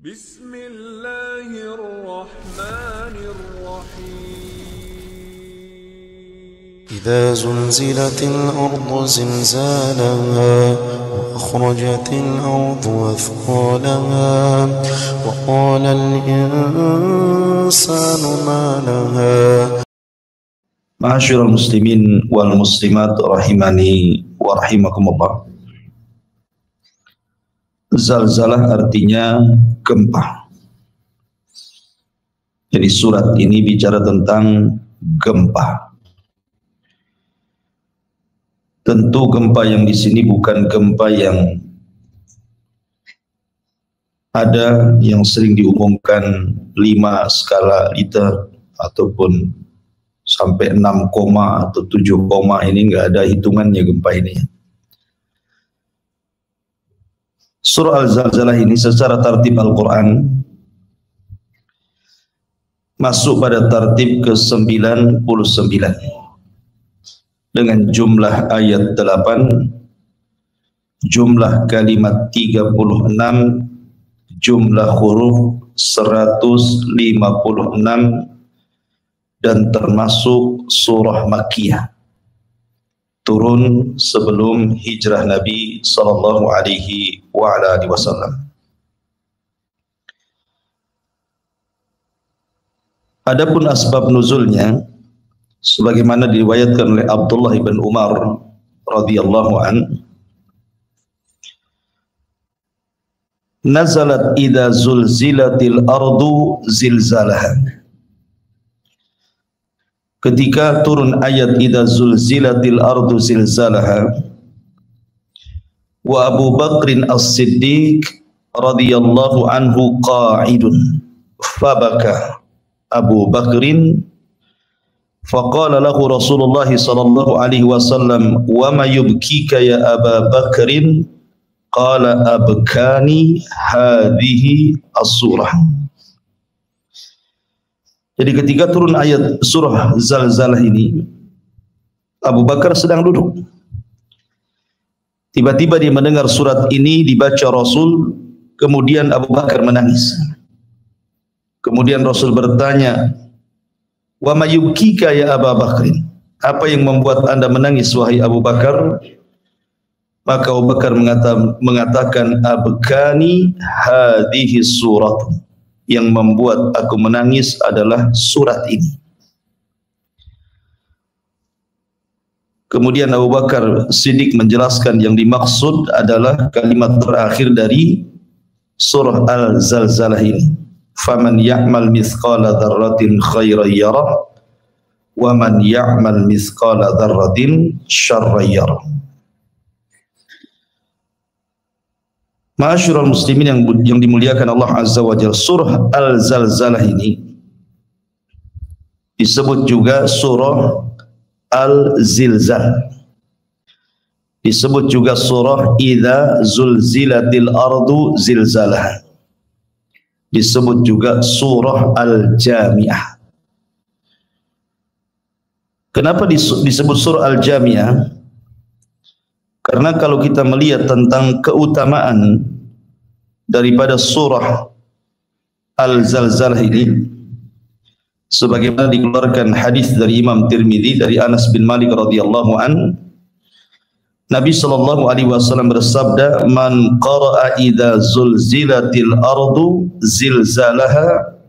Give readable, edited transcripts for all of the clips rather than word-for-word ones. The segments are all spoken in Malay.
بسم الله الرحمن الرحيم إذا زلزلت الأرض زلزالها وأخرجت الأرض أثقالها وقال الإنسان ما لها. Ma'asyiral muslimin wal muslimat rahimani wa rahimakumullah. Zalzalah artinya gempa. Jadi surat ini bicara tentang gempa. Tentu gempa yang di sini bukan gempa yang ada yang sering diumumkan 5 skala Richter ataupun sampai 6, atau 7, ini enggak ada hitungannya gempa ini. Surah Al-Zalzalah ini secara tartib Al-Quran masuk pada tartib ke-99 dengan jumlah ayat 8, jumlah kalimat 36, jumlah huruf 156, dan termasuk surah Makkiyah, turun sebelum hijrah Nabi sallallahu alaihi wasallam. Adapun asbab nuzulnya sebagaimana diriwayatkan oleh Abdullah bin Umar radhiyallahu an, nazalat idza zulzilatil ardu zilzalaha. Ketika turun ayat idza zulzilatil ardu zilzalaha, wa Abu Bakrin As-Siddiq radhiyallahu anhu qa'idun fabaka Abu Bakrin faqala lahu Rasulullah sallallahu alaihi wasallam wa ma yubkika ya Aba Bakrin qala abkani hadhihi as-surah. Jadi ketika turun ayat surah Zalzalah ini, Abu Bakar sedang duduk. Tiba-tiba dia mendengar surat ini dibaca Rasul, kemudian Abu Bakar menangis. Kemudian Rasul bertanya, "Wa ma yubkika ya Aba Bakrin?" Apa yang membuat Anda menangis wahai Abu Bakar? Maka Abu Bakar mengatakan, "Abkani hadhihi surat." Yang membuat aku menangis adalah surat ini. Kemudian Abu Bakar Siddiq menjelaskan yang dimaksud adalah kalimat terakhir dari surah Al-Zalzalah ini. Faman ya'mal mithqala dzarratin khairan yarah wa man ya'mal mithqala dzarratin syarran yarah. Ma'asyiral muslimin yang dimuliakan Allah Azza wa Jalla, surah Al-Zalzalah ini disebut juga surah Al-Zilzal, disebut juga surah Idza Zulzilatil Ardu Zilzalaha, disebut juga surah Al-Jami'ah. Kenapa disebut surah Al-Jami'ah? Karena kalau kita melihat tentang keutamaan daripada surah Al-Zalzalah ini, sebagaimana dikeluarkan hadis dari Imam Tirmidzi dari Anas bin Malik radhiyallahu an, Nabi sallallahu alaihi wasallam bersabda, "Man qara'a idza zulzilatil ardu zilzalaha,"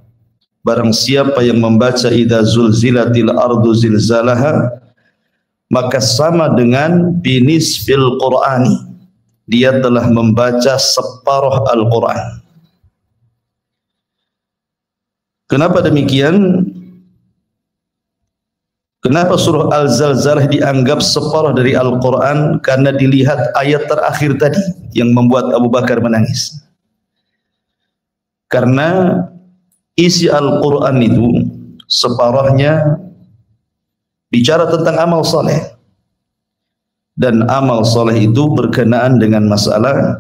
barang siapa yang membaca idza zulzilatil ardu zilzalaha, maka sama dengan binisfil Qur'ani, dia telah membaca separuh Al-Quran. Kenapa demikian? Kenapa surah Al-Zalzalah dianggap separuh dari Al-Quran? Karena dilihat ayat terakhir tadi yang membuat Abu Bakar menangis. Karena isi Al-Quran itu separuhnya bicara tentang amal soleh, dan amal soleh itu berkenaan dengan masalah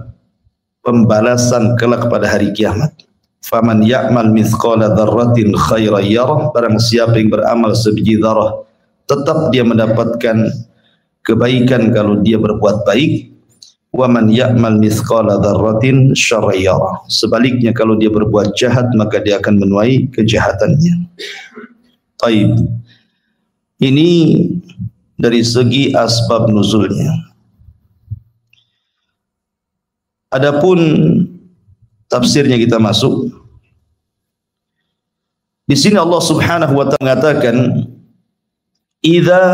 pembalasan kelak pada hari kiamat. Faman ya'mal mithqala dzarratin khairan yarah, barang siapa yang beramal sebiji dzarrah tetap dia mendapatkan kebaikan kalau dia berbuat baik, wa man ya'mal mithqala dzarratin syarran yarah. Sebaliknya kalau dia berbuat jahat maka dia akan menuai kejahatannya. Baik. Ini dari segi asbab nuzulnya. Adapun tafsirnya kita masuk. Di sini Allah Subhanahu wa taala mengatakan idza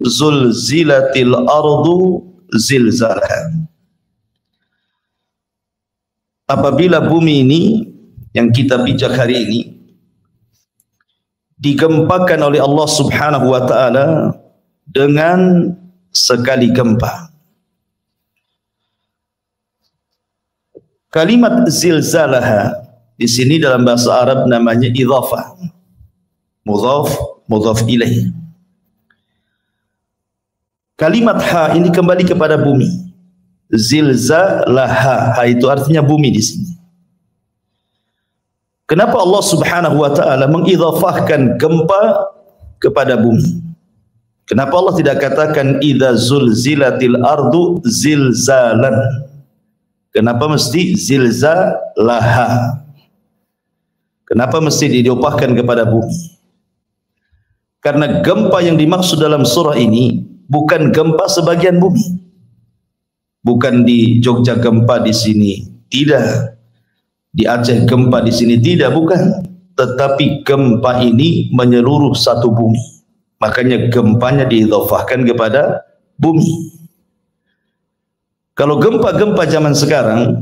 zulzilatil ardu zilzalaha. Apabila bumi ini yang kita pijak hari ini digempakan oleh Allah Subhanahu wa taala dengan sekali gempa. Kalimat zilzalaha di sini dalam bahasa Arab namanya idhafah. Mudhaf ilaih. Kalimat ha ini kembali kepada bumi. Zilzalaha, ha itu artinya bumi di sini. Kenapa Allah Subhanahu wa taala mengidhafahkan gempa kepada bumi? Kenapa Allah tidak katakan idza zulzilatil ardu zilzalan? Kenapa mesti zilzalaha? Kenapa mesti diidhafahkan kepada bumi? Karena gempa yang dimaksud dalam surah ini bukan gempa sebagian bumi. Bukan di Jogja gempa di sini, tidak. Di Aceh gempa di sini, tidak, bukan. Tetapi gempa ini menyeluruh satu bumi. Makanya gempanya diidhafahkan kepada bumi. Kalau gempa-gempa zaman sekarang,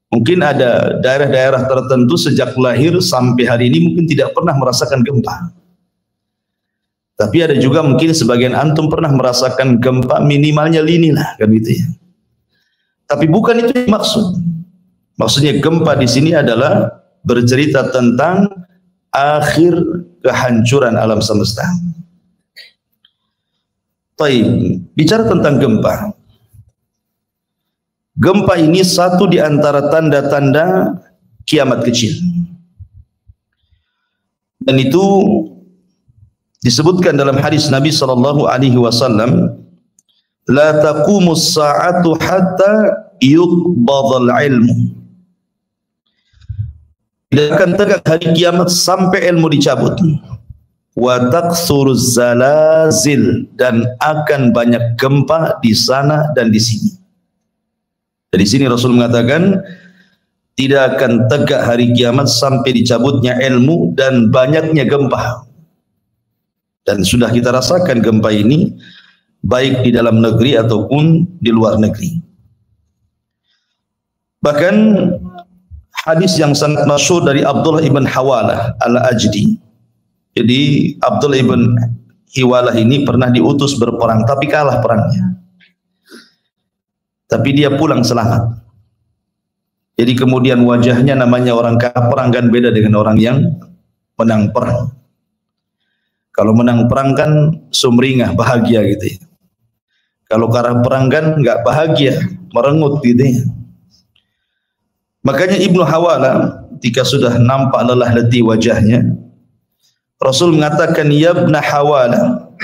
mungkin ada daerah-daerah tertentu sejak lahir sampai hari ini mungkin tidak pernah merasakan gempa. Tapi ada juga mungkin sebagian antum pernah merasakan gempa, minimalnya lini lah, kan gitu ya. Tapi bukan itu yang maksud. Maksudnya gempa di sini adalah bercerita tentang akhir kehancuran alam semesta. Baik, bicara tentang gempa. Gempa ini satu di antara tanda-tanda kiamat kecil. Dan itu disebutkan dalam hadis Nabi sallallahu alaihi wasallam, la taqumus sa'atu hatta yuqbadal ilmu. Tidak akan tegak hari kiamat sampai ilmu dicabut. Wa taqsuruz zalazil, dan akan banyak gempa di sana dan di sini. Dari sini Rasul mengatakan tidak akan tegak hari kiamat sampai dicabutnya ilmu dan banyaknya gempa. Dan sudah kita rasakan gempa ini baik di dalam negeri ataupun di luar negeri. Bahkan hadis yang sangat masyhur dari Abdullah ibn Hawalah al-Ajdi. Jadi Abdullah ibn Hawalah ini pernah diutus berperang tapi kalah perangnya. Tapi dia pulang selamat. Jadi kemudian wajahnya namanya orang kalah perang kan beda dengan orang yang menang perang. Kalau menang perang kan sumringah, bahagia gitu ya. Kalau kalah perang kan enggak bahagia, merengut gitu ya. Makanya Ibnu Hawalah ketika sudah nampak lelah letih wajahnya, Rasul mengatakan, ya Ibnu Hawalah,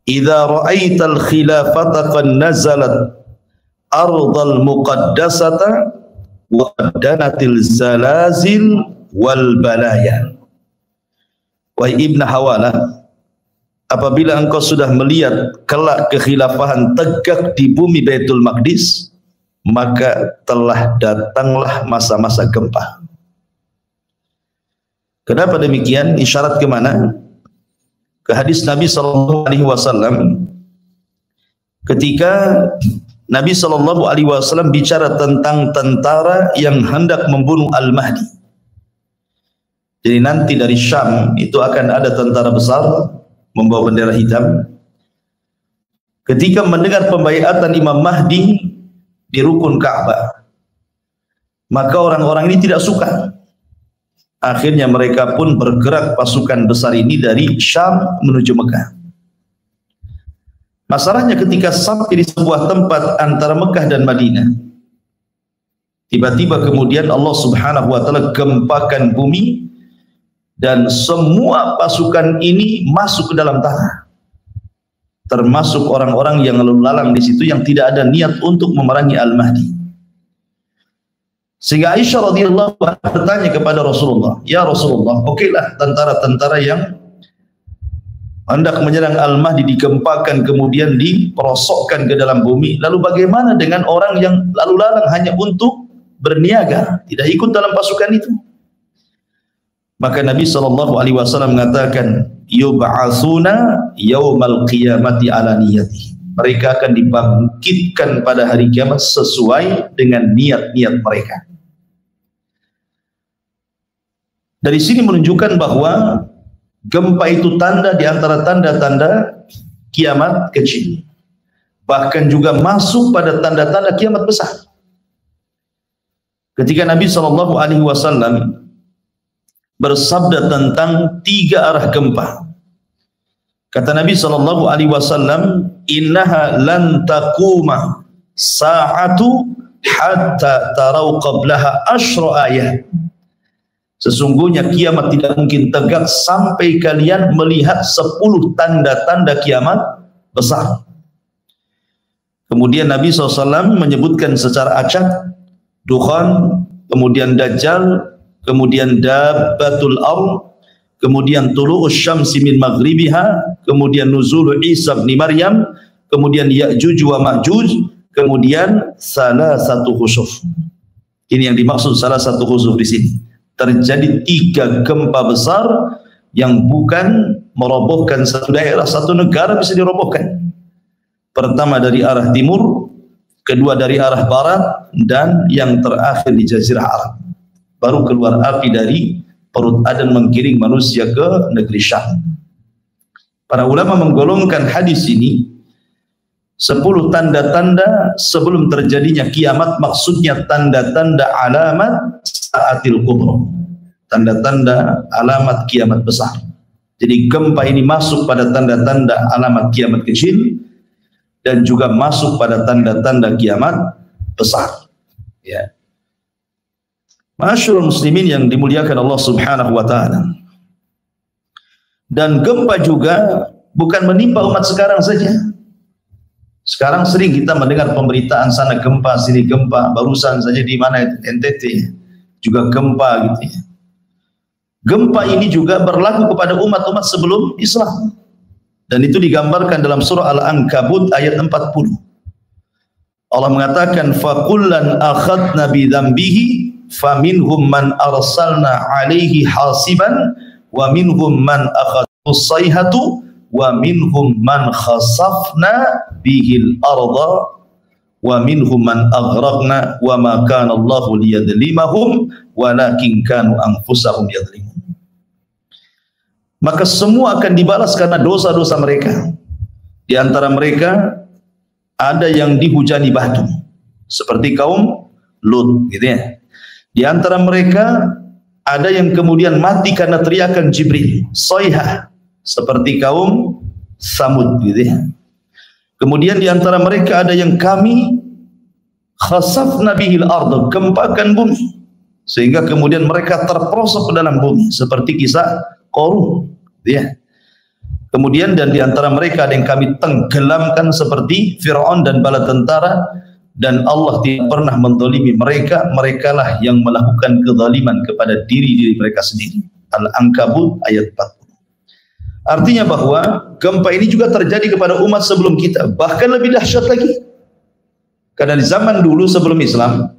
idza ra'aital khilafata qad nazalat ardal muqaddasata wa danatil zalazil wal balaya. Wahai Ibnu Hawalah, apabila engkau sudah melihat kelak kekhilafahan tegak di bumi Baitul Maqdis, maka telah datanglah masa-masa gempa. Kenapa demikian? Isyarat ke mana? Ke hadis Nabi sallallahu alaihi wasallam ketika Nabi sallallahu alaihi wasallam bicara tentang tentara yang hendak membunuh Al-Mahdi. Jadi nanti dari Syam itu akan ada tentara besar membawa bendera hitam. Ketika mendengar pembaiatan Imam Mahdi di rukun Ka'bah, maka orang-orang ini tidak suka. Akhirnya mereka pun bergerak pasukan besar ini dari Syam menuju Mekah. Masalahnya ketika sampai di sebuah tempat antara Mekah dan Madinah, tiba-tiba kemudian Allah Subhanahu wa taala gempakan bumi dan semua pasukan ini masuk ke dalam tanah. termasuk orang-orang yang lalu lalang di situ yang tidak ada niat untuk memerangi Al-Mahdi. Sehingga Aisyah radhiyallahu anha bertanya kepada Rasulullah, "Ya Rasulullah, okeylah tentara-tentara yang hendak menyerang Al-Mahdi digempakan kemudian diperosokkan ke dalam bumi. Lalu bagaimana dengan orang yang lalu lalang hanya untuk berniaga, tidak ikut dalam pasukan itu?" Maka Nabi SAW mengatakan, "Yub'atsuna yaumal qiyamati ala niyati." Mereka akan dibangkitkan pada hari kiamat sesuai dengan niat-niat mereka. Dari sini menunjukkan bahwa gempa itu tanda di antara tanda-tanda kiamat kecil. Bahkan juga masuk pada tanda-tanda kiamat besar. Ketika Nabi SAW bersabda tentang 3 arah gempa, kata Nabi SAW, "Innaha lan taquma sa'atu hatta tarau qablaha asyra ayat." Sesungguhnya kiamat tidak mungkin tegak sampai kalian melihat 10 tanda-tanda kiamat besar. Kemudian Nabi SAW menyebutkan secara acak dukhan, kemudian dajjal, kemudian dabbatul ardh, kemudian tulu'us syamsi min maghribiha, kemudian nuzul Isa bin Maryam, kemudian Ya'juj wa Ma'juj, kemudian salah satu khusuf. Ini yang dimaksud salah satu khusuf di sini. Terjadi 3 gempa besar yang bukan merobohkan satu daerah, satu negara bisa dirobohkan. Pertama dari arah timur, kedua dari arah barat, dan yang terakhir di Jazirah Arab. Baru keluar api dari perut Adan menggiring manusia ke negeri Syam. Para ulama menggolongkan hadis ini 10 tanda-tanda sebelum terjadinya kiamat, maksudnya tanda-tanda alamat saatil kubra, tanda-tanda alamat kiamat besar. Jadi gempa ini masuk pada tanda-tanda alamat kiamat kecil dan juga masuk pada tanda-tanda kiamat besar. Ya. Ma'asyiral muslimin yang dimuliakan Allah Subhanahu wa taala. Dan gempa juga bukan menimpa umat sekarang saja. Sekarang sering kita mendengar pemberitaan sana gempa, sini gempa. Barusan saja di mana NTT juga gempa gitu ya. Gempa ini juga berlaku kepada umat-umat sebelum Islam. Dan itu digambarkan dalam surah Al-Ankabut ayat 40. Allah mengatakan fakullan akhadna bi dzambihi faminhum man arsalna alaihi hasiban wa minhum man akhadhu sayhatu wa minhum man khasafna bihil arda wa minhum man aghraqna wa ma kana Allahu liyadlimahum walakin kanu anfusahum yadlimun. Maka semua akan dibalas karena dosa-dosa mereka. Di antara mereka ada yang dihujani batu seperti kaum Lut gitu ya. Di antara mereka ada yang kemudian mati karena teriakan Jibril, sayhah, seperti kaum Samud gitu ya. Kemudian di antara mereka ada yang kami khasafna bihil ardh, gempakan bumi sehingga kemudian mereka terperosok ke dalam bumi seperti kisah Qarun gitu ya. Kemudian dan di antara mereka ada yang kami tenggelamkan seperti Fir'aun dan bala tentara, dan Allah tidak pernah menzalimi mereka, merekalah yang melakukan kezaliman kepada diri-diri mereka sendiri. Al-Ankabut ayat 40. Artinya bahwa gempa ini juga terjadi kepada umat sebelum kita, bahkan lebih dahsyat lagi. Karena di zaman dulu sebelum Islam,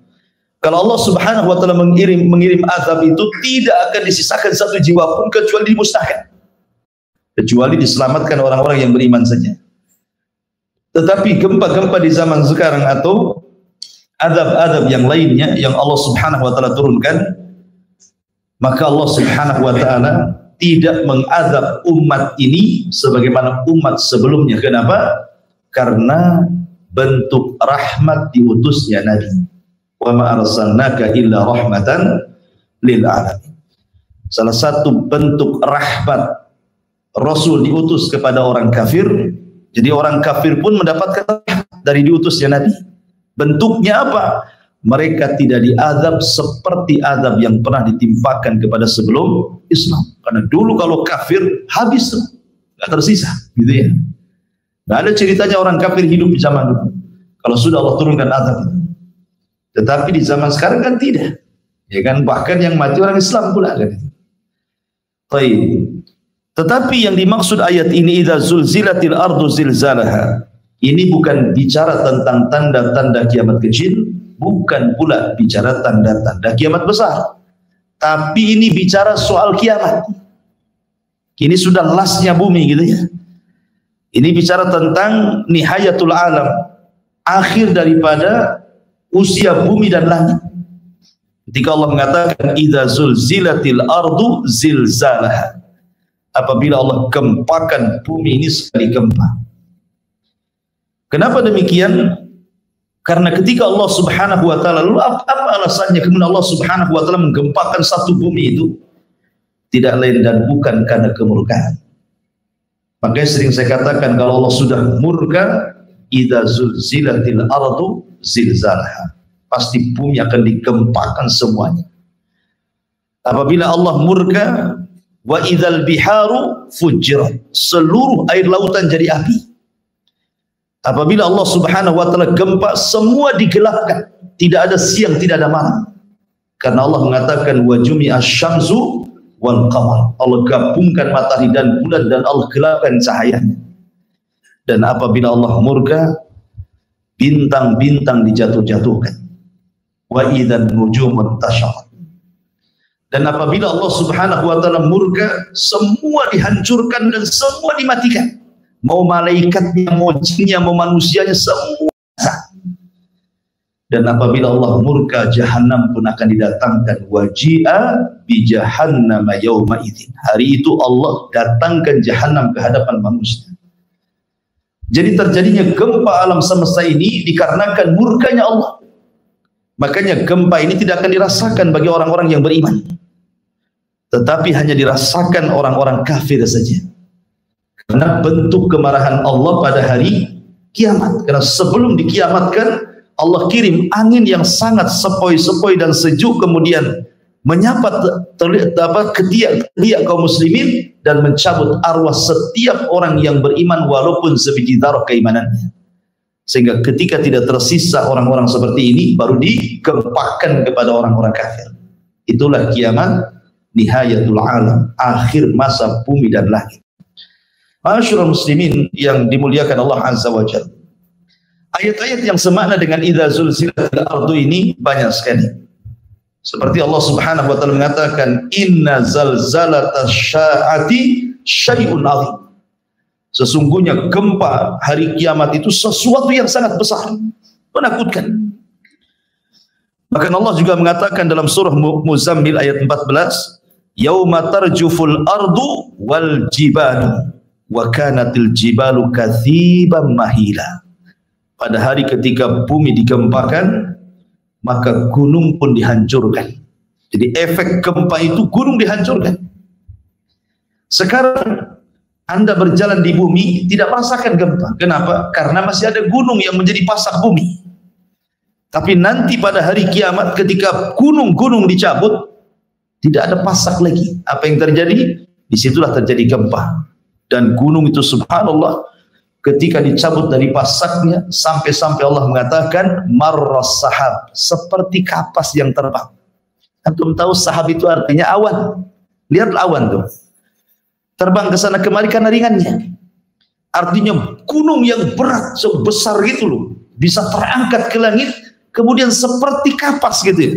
kalau Allah Subhanahu wa taala mengirim azab itu tidak akan disisakan satu jiwa pun kecuali dimusnahkan. Kecuali diselamatkan orang-orang yang beriman saja. Tetapi gempa-gempa di zaman sekarang atau azab-azab yang lainnya yang Allah Subhanahu wa taala turunkan, maka Allah Subhanahu wa taala tidak mengazab umat ini sebagaimana umat sebelumnya. Kenapa? Karena bentuk rahmat diutusnya Nabi. Wa ma arsalnaka illa rahmatan lil alamin. Salah satu bentuk rahmat Rasul diutus kepada orang kafir. Jadi orang kafir pun mendapatkan dari diutusnya Nabi. Bentuknya apa? Mereka tidak diazab seperti azab yang pernah ditimpakan kepada sebelum Islam. Karena dulu kalau kafir habis, nggak tersisa, gitu ya. Nggak ada ceritanya orang kafir hidup di zaman dulu. Kalau sudah Allah turunkan azab. Tetapi di zaman sekarang kan tidak. Ya kan, bahkan yang mati orang Islam pula kan. Baik. Tetapi yang dimaksud ayat ini idza zulzilatil ardu zilzalaha. Ini bukan bicara tentang tanda-tanda kiamat kecil, bukan pula bicara tanda-tanda kiamat besar. Tapi ini bicara soal kiamat. Ini sudah lasnya bumi gitu ya. Ini bicara tentang nihayatul alam, akhir daripada usia bumi dan langit. Ketika Allah mengatakan idza zulzilatil ardu zilzalaha, apabila Allah gempakan bumi ini sekali gempa. Kenapa demikian? Karena ketika Allah Subhanahu wa taala, lalu apa alasannya kemudian Allah Subhanahu wa taala menggempakan satu bumi itu? Tidak lain dan bukan karena kemurkaan. Makanya sering saya katakan kalau Allah sudah murka, idza zulzilatil ardu zilzalaha, pasti bumi akan digempakan semuanya. Apabila Allah murka, wa idzal biharu fujirat, seluruh air lautan jadi api. Apabila Allah Subhanahu wa taala gempa, semua digelapkan, tidak ada siang, tidak ada malam. Karena Allah mengatakan wa jumi'asy syamsu wal qamar, Allah gabungkan matahari dan bulan dan Allah gelapkan cahayanya. Dan apabila Allah murka, bintang-bintang dijatuh-jatuhkan. Wa idzan nujumun tashaqqat. Dan apabila Allah Subhanahu wa taala murka, semua dihancurkan dan semua dimatikan. Mau malaikatnya, mau jinnya, mau manusianya, semua. Dan apabila Allah murka, Jahannam pun akan didatangkan. Waji'a bi jahannama yauma idzin. Hari itu Allah datangkan Jahannam ke hadapan manusia. Jadi terjadinya gempa alam semesta ini dikarenakan murkanya Allah. Makanya gempa ini tidak akan dirasakan bagi orang-orang yang beriman, tetapi hanya dirasakan orang-orang kafir saja. Karena bentuk kemarahan Allah pada hari kiamat. Karena sebelum dikiamatkan, Allah kirim angin yang sangat sepoi-sepoi dan sejuk, kemudian menyapa ketiak kaum muslimin dan mencabut arwah setiap orang yang beriman walaupun sebiji dzarah keimanannya. Sehingga ketika tidak tersisa orang-orang seperti ini, baru digempakan kepada orang-orang kafir. Itulah kiamat, nihayatul alam, akhir masa bumi dan langit. Ma'asyiral muslimin yang dimuliakan Allah Azza wa Jalla. Ayat-ayat yang semakna dengan idza zulzilatil ardu ini banyak sekali. Seperti Allah Subhanahu wa taala mengatakan inna zalzalatasy syaati syai'un 'adzim. Sesungguhnya gempa hari kiamat itu sesuatu yang sangat besar, menakutkan. Bahkan Allah juga mengatakan dalam surah Muzammil ayat 14, yauma tarjuful ardu wal jibalu wa kanatil jibalu katsiban mahila. Pada hari ketika bumi digempakan, maka gunung pun dihancurkan. Jadi efek gempa itu gunung dihancurkan. Sekarang Anda berjalan di bumi tidak merasakan gempa. Kenapa? Karena masih ada gunung yang menjadi pasak bumi. Tapi nanti pada hari kiamat ketika gunung-gunung dicabut, tidak ada pasak lagi. Apa yang terjadi? Disitulah terjadi gempa. Dan gunung itu subhanallah, ketika dicabut dari pasaknya, sampai-sampai Allah mengatakan marras sahab, seperti kapas yang terbang. Antum tahu sahab itu artinya awan. Lihat awan tuh, terbang ke sana kemari karena ringannya. Artinya gunung yang berat sebesar gitu loh, bisa terangkat ke langit, kemudian seperti kapas gitu ya.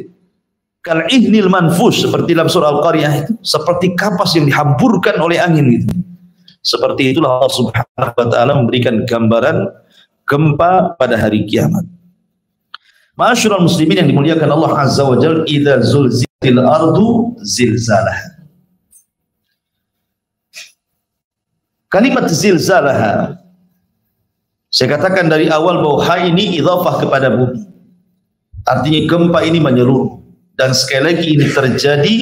Kal ihnil manfush, seperti dalam surah Al-Qariyah itu, seperti kapas yang dihamburkan oleh angin gitu. Seperti itulah Allah Subhanahu wa taala memberikan gambaran gempa pada hari kiamat. Ma'asyiral muslimin yang dimuliakan Allah Azza wa Jalla, idza zulzilatil ardu zilzalaha. Kalimat zilzalaha, saya katakan dari awal bahwa ha ini idhafah kepada bumi. Artinya gempa ini menyeluruh. Dan sekali lagi ini terjadi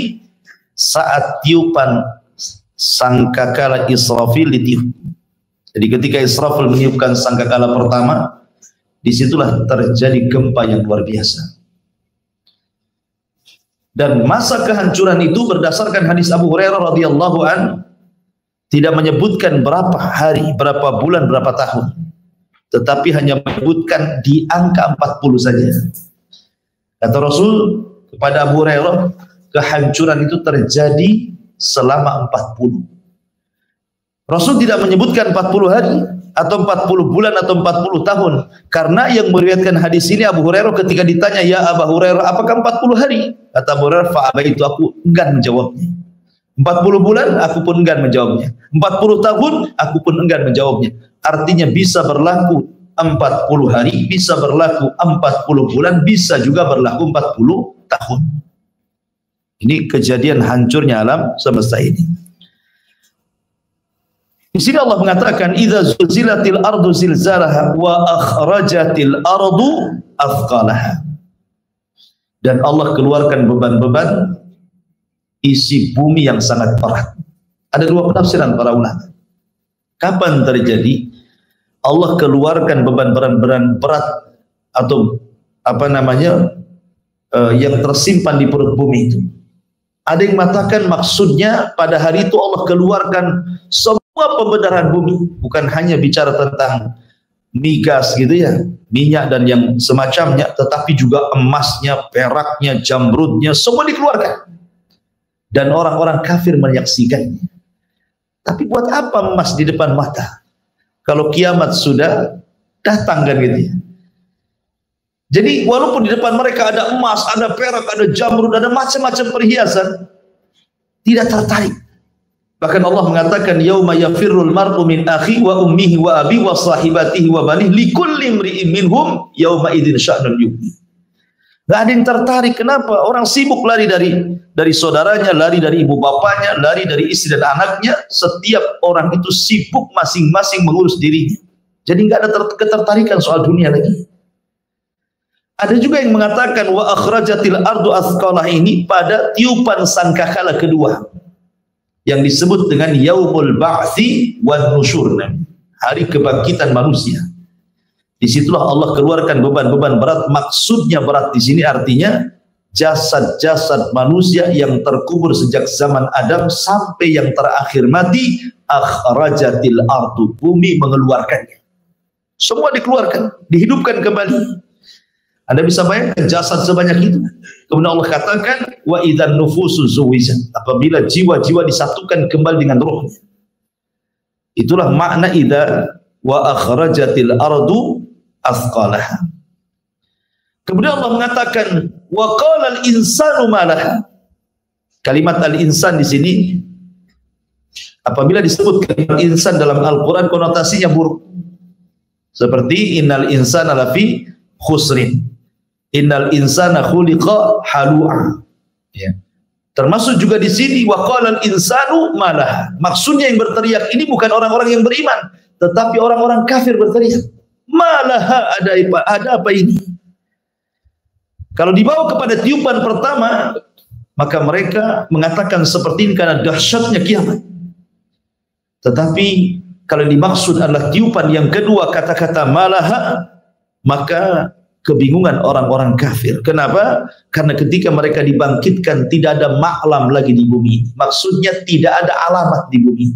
saat tiupan sangkakala Israfil ditiup. Jadi ketika Israfil meniupkan sangkakala pertama, disitulah terjadi gempa yang luar biasa. Dan masa kehancuran itu berdasarkan hadis Abu Hurairah radhiyallahu an, Tidak menyebutkan berapa hari, berapa bulan, berapa tahun, tetapi hanya menyebutkan di angka 40 saja. Kata Rasul kepada Abu Hurairah, kehancuran itu terjadi selama 40. Rasul tidak menyebutkan 40 hari atau 40 bulan atau 40 tahun, karena yang meriwayatkan hadis ini Abu Hurairah ketika ditanya, "Ya Abu Hurairah, apakah 40 hari?" Kata Abu Hurairah, "Fa'abaitu, aku enggan menjawabnya." 40 bulan aku pun enggan menjawabnya. 40 tahun aku pun enggan menjawabnya. Artinya bisa berlaku 40 hari, bisa berlaku 40 bulan, bisa juga berlaku 40 tahun. Ini kejadian hancurnya alam semesta ini. Di sini Allah mengatakan, "Idza zulzilatil ardu zilzalaha wa akhrajatil ardu athqalaha." Dan Allah keluarkan beban-beban isi bumi yang sangat berat. Ada dua penafsiran para ulama. Kapan terjadi Allah keluarkan beban-beban berat atau yang tersimpan di perut bumi itu? Ada yang mengatakan maksudnya pada hari itu Allah keluarkan semua pembenaran bumi, bukan hanya bicara tentang migas gitu ya, minyak dan yang semacamnya, tetapi juga emasnya, peraknya, jamrudnya, semua dikeluarkan. Dan orang-orang kafir menyaksikannya. Tapi buat apa emas di depan mata kalau kiamat sudah datang, kan gitu ya. Jadi walaupun di depan mereka ada emas, ada perak, ada jamrud, ada macam-macam perhiasan, tidak tertarik. Bahkan Allah mengatakan, "Yauma yafirrul mar'u min akhi wa ummihi wa abi wa sahibatihi wa banihi likulli imri'in minhum yauma idzin sya'nun yughni." Gak ada yang tertarik. Kenapa? Orang sibuk lari dari saudaranya, lari dari ibu bapaknya, lari dari istri dan anaknya. Setiap orang itu sibuk masing-masing mengurus dirinya. Jadi gak ada ketertarikan soal dunia lagi. Ada juga yang mengatakan wa akhrajatil ardu athqalah ini pada tiupan sangkakala kedua, yang disebut dengan yaumul ba'tsi wan nusyur, hari kebangkitan manusia. Disitulah Allah keluarkan beban-beban berat. Maksudnya berat di sini artinya jasad-jasad manusia yang terkubur sejak zaman Adam sampai yang terakhir mati. Akhrajatil ardu, bumi mengeluarkannya. Semua dikeluarkan, dihidupkan kembali. Anda bisa bayangkan jasad sebanyak itu. Kemudian Allah katakan, wa idzan nufusu zuwijat, apabila jiwa-jiwa disatukan kembali dengan rohnya. Itulah makna idza wa akhrajatil ardu athqalaha. Kemudian Allah mengatakan wa qala al-insanu ma laha. Kalimat al-insan di sini apabila disebut kalimat insan dalam Al-Qur'an konotasinya buruk. Seperti innal insana lafi khusrin. Innal insana khuliqa halu'a. Ya. Termasuk juga di sini wa qala al-insanu ma laha. Maksudnya yang berteriak ini bukan orang-orang yang beriman, tetapi orang-orang kafir berteriak. Malaha, ada apa ini? Kalau dibawa kepada tiupan pertama, maka mereka mengatakan seperti ini karena dahsyatnya kiamat. Tetapi kalau dimaksud adalah tiupan yang kedua, kata-kata malaha, maka kebingungan orang-orang kafir. Kenapa? Karena ketika mereka dibangkitkan tidak ada maklam lagi di bumi. Maksudnya tidak ada alamat di bumi.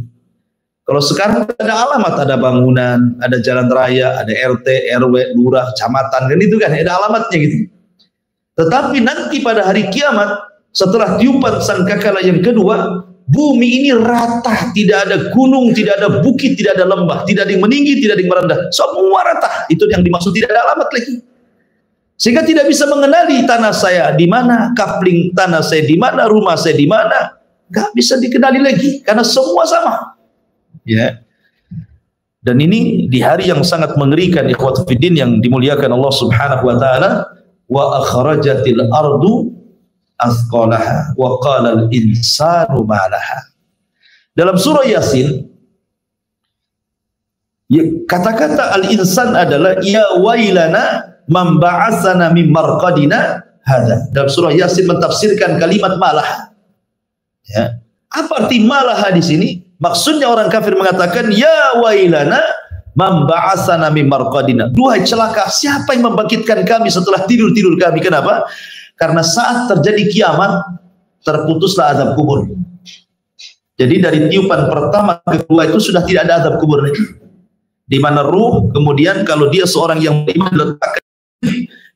Kalau sekarang ada alamat, ada bangunan, ada jalan raya, ada RT, RW, lurah, kecamatan, kan itu kan, ada alamatnya gitu. Tetapi nanti pada hari kiamat, setelah tiupan sangkakala yang kedua, bumi ini rata, tidak ada gunung, tidak ada bukit, tidak ada lembah, tidak ada yang meninggi, tidak ada yang merendah, semua rata. Itu yang dimaksud tidak ada alamat lagi. Sehingga tidak bisa mengenali tanah saya di mana, kapling tanah saya di mana, rumah saya di mana, nggak bisa dikenali lagi karena semua sama. Ya. Dan ini di hari yang sangat mengerikan, ikhwat fiddin yang dimuliakan Allah Subhanahu wa taala, wa akhrajatil ardu athqalaha wa qala al insanu ma laha. Dalam surah Yasin kata-kata al insan adalah ya wailana man ba'atsana min marqadina hadza. Dalam surah Yasin mentafsirkan kalimat malaha. Ya. Apa arti malaha di sini? Maksudnya orang kafir mengatakan ya wailana man ba'atsana min marqadina. Duhai celaka, siapa yang membangkitkan kami setelah tidur-tidur kami? Kenapa? Karena saat terjadi kiamat terputuslah azab kubur. Jadi dari tiupan pertama ke kedua itu sudah tidak ada azab kubur lagi. Di mana ruh kemudian kalau dia seorang yang beriman diletakkan,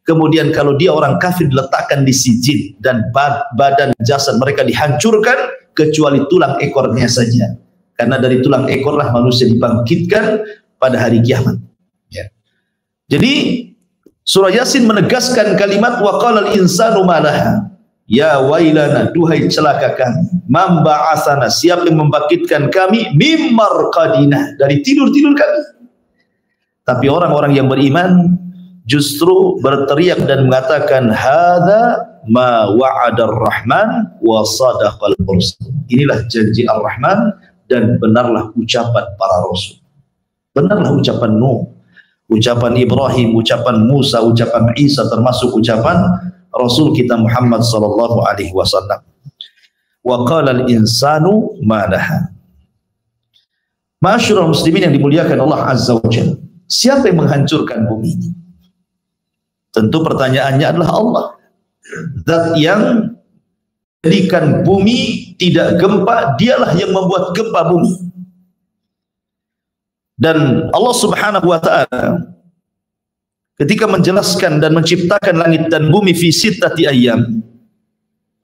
kemudian kalau dia orang kafir diletakkan di sijin, dan badan jasad mereka dihancurkan kecuali tulang ekornya saja. Karena dari tulang ekorlah manusia dibangkitkan pada hari kiamat. Ya. Jadi surah Yasin menegaskan kalimat wa qalal insanu ma laha. Ya wailana, duhai celaka kami. Man ba'atsana, siapa yang membangkitkan kami mim marqadina, dari tidur-tidur kami. Tapi orang-orang yang beriman justru berteriak dan mengatakan hadza ma wa'adar rahman wa sadaqal mursal. Inilah janji Ar-Rahman dan benarlah ucapan para rasul. Benarlah ucapan Nuh, ucapan Ibrahim, ucapan Musa, ucapan Isa, termasuk ucapan Rasul kita Muhammad sallallahu alaihi wasallam. Wa qala al-insanu ma laha. Ma'asyiral muslimin yang dimuliakan Allah Azza wa Jalla, siapa yang menghancurkan bumi ini? Tentu pertanyaannya adalah Allah. Zat yang jadikan bumi tidak gempa, dialah yang membuat gempa bumi. Dan Allah Subhanahu wa taala ketika menjelaskan dan menciptakan langit dan bumi fi sittati ayyam,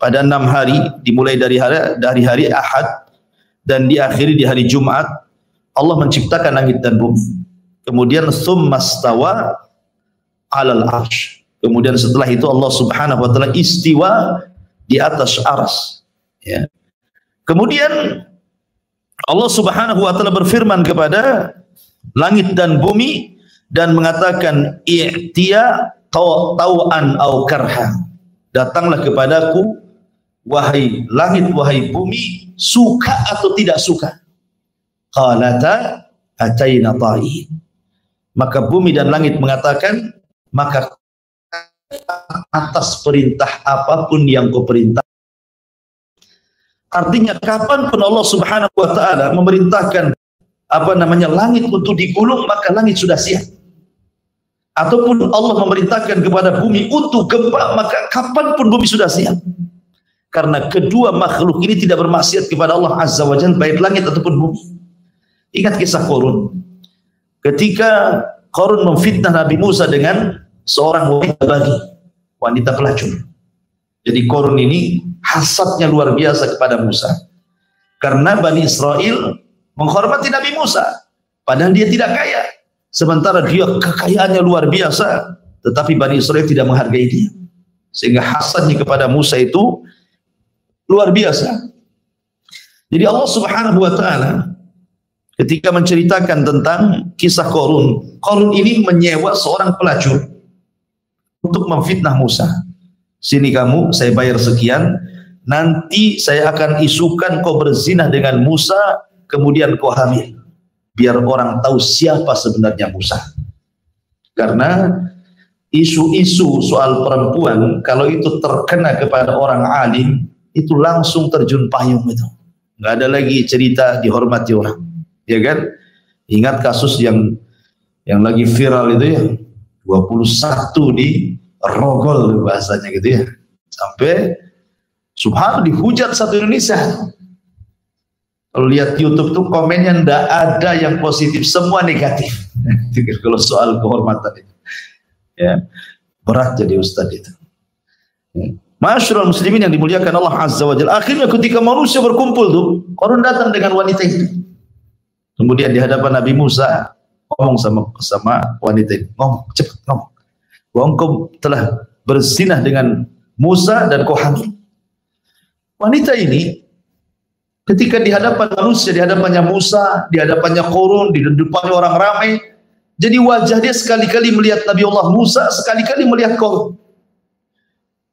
pada 6 hari, dimulai dari hari Ahad dan diakhiri di hari Jumat, Allah menciptakan langit dan bumi. Kemudian tsummastawa 'alal 'arsy. Kemudian setelah itu Allah Subhanahu wa taala istiwa di atas arsy. Ya. Kemudian Allah Subhanahu wa taala berfirman kepada langit dan bumi dan mengatakan i'tiya tau'an au karha. Datanglah kepadaku wahai langit, wahai bumi, suka atau tidak suka. Qalata ataina ta'in. Maka bumi dan langit mengatakan, maka atas perintah apapun yang kau perintah. Artinya kapanpun Allah Subhanahu wa taala memerintahkan langit untuk digulung, maka langit sudah siap. Ataupun Allah memerintahkan kepada bumi untuk gempa, maka kapanpun bumi sudah siap. Karena kedua makhluk ini tidak bermaksiat kepada Allah Azza wa Jalla, baik langit ataupun bumi. Ingat kisah Qarun. Ketika Qarun memfitnah Nabi Musa dengan seorang wanita pelacur. Jadi Qarun ini hasadnya luar biasa kepada Musa. Karena Bani Israel menghormati Nabi Musa, padahal dia tidak kaya. Sementara dia kekayaannya luar biasa, tetapi Bani Israel tidak menghargai dia. Sehingga hasadnya kepada Musa itu luar biasa. Jadi Allah Subhanahu wa taala ketika menceritakan tentang kisah Qarun, Qarun ini menyewa seorang pelacur untuk memfitnah Musa. Sini kamu, saya bayar sekian, nanti saya akan isukan kau berzina dengan Musa, kemudian kau hamil, biar orang tahu siapa sebenarnya Musa. Karena isu-isu soal perempuan kalau itu terkena kepada orang alim, itu langsung terjun payung itu. Nggak ada lagi cerita dihormati orang, ya kan? Ingat kasus yang lagi viral itu ya, 21 di Rogol bahasanya gitu ya. Sampai subhanallah dihujat satu Indonesia. Kalau lihat YouTube tuh komennya ndak ada yang positif, semua negatif. Kalau soal kehormatan itu, ya berat jadi ustadz itu. Ma'asyiral muslimin yang dimuliakan Allah Azza wa Jalla. Akhirnya ketika manusia berkumpul tuh, Qarun datang dengan wanita itu. Kemudian di hadapan Nabi Musa ngomong sama wanita itu, ngomong cepat ngomong. Engkau telah berzinah dengan Musa dan kau hamil. Wanita ini ketika di hadapan manusia, di hadapannya Musa, di hadapannya Qarun, di depannya orang ramai, jadi wajah dia sekali-kali melihat Nabi Allah Musa, sekali-kali melihat Qarun.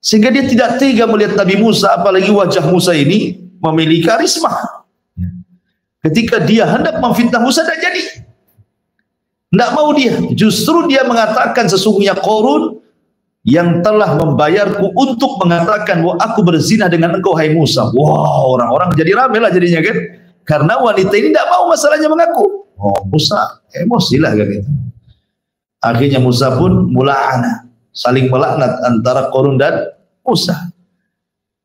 Sehingga dia tidak tega melihat Nabi Musa, apalagi wajah Musa ini memiliki karisma. Ketika dia hendak memfitnah Musa, tidak jadi. Tidak mau dia. Justru dia mengatakan sesungguhnya Qarun yang telah membayarku untuk mengatakan bahwa aku berzina dengan engkau hai Musa. Wah, orang-orang jadi ramai lah jadinya kan. Karena wanita ini tidak mau masalahnya mengaku. Oh, Musa emosilah kan gitu. Akhirnya Musa pun mula'ana, saling melaknat antara Qarun dan Musa.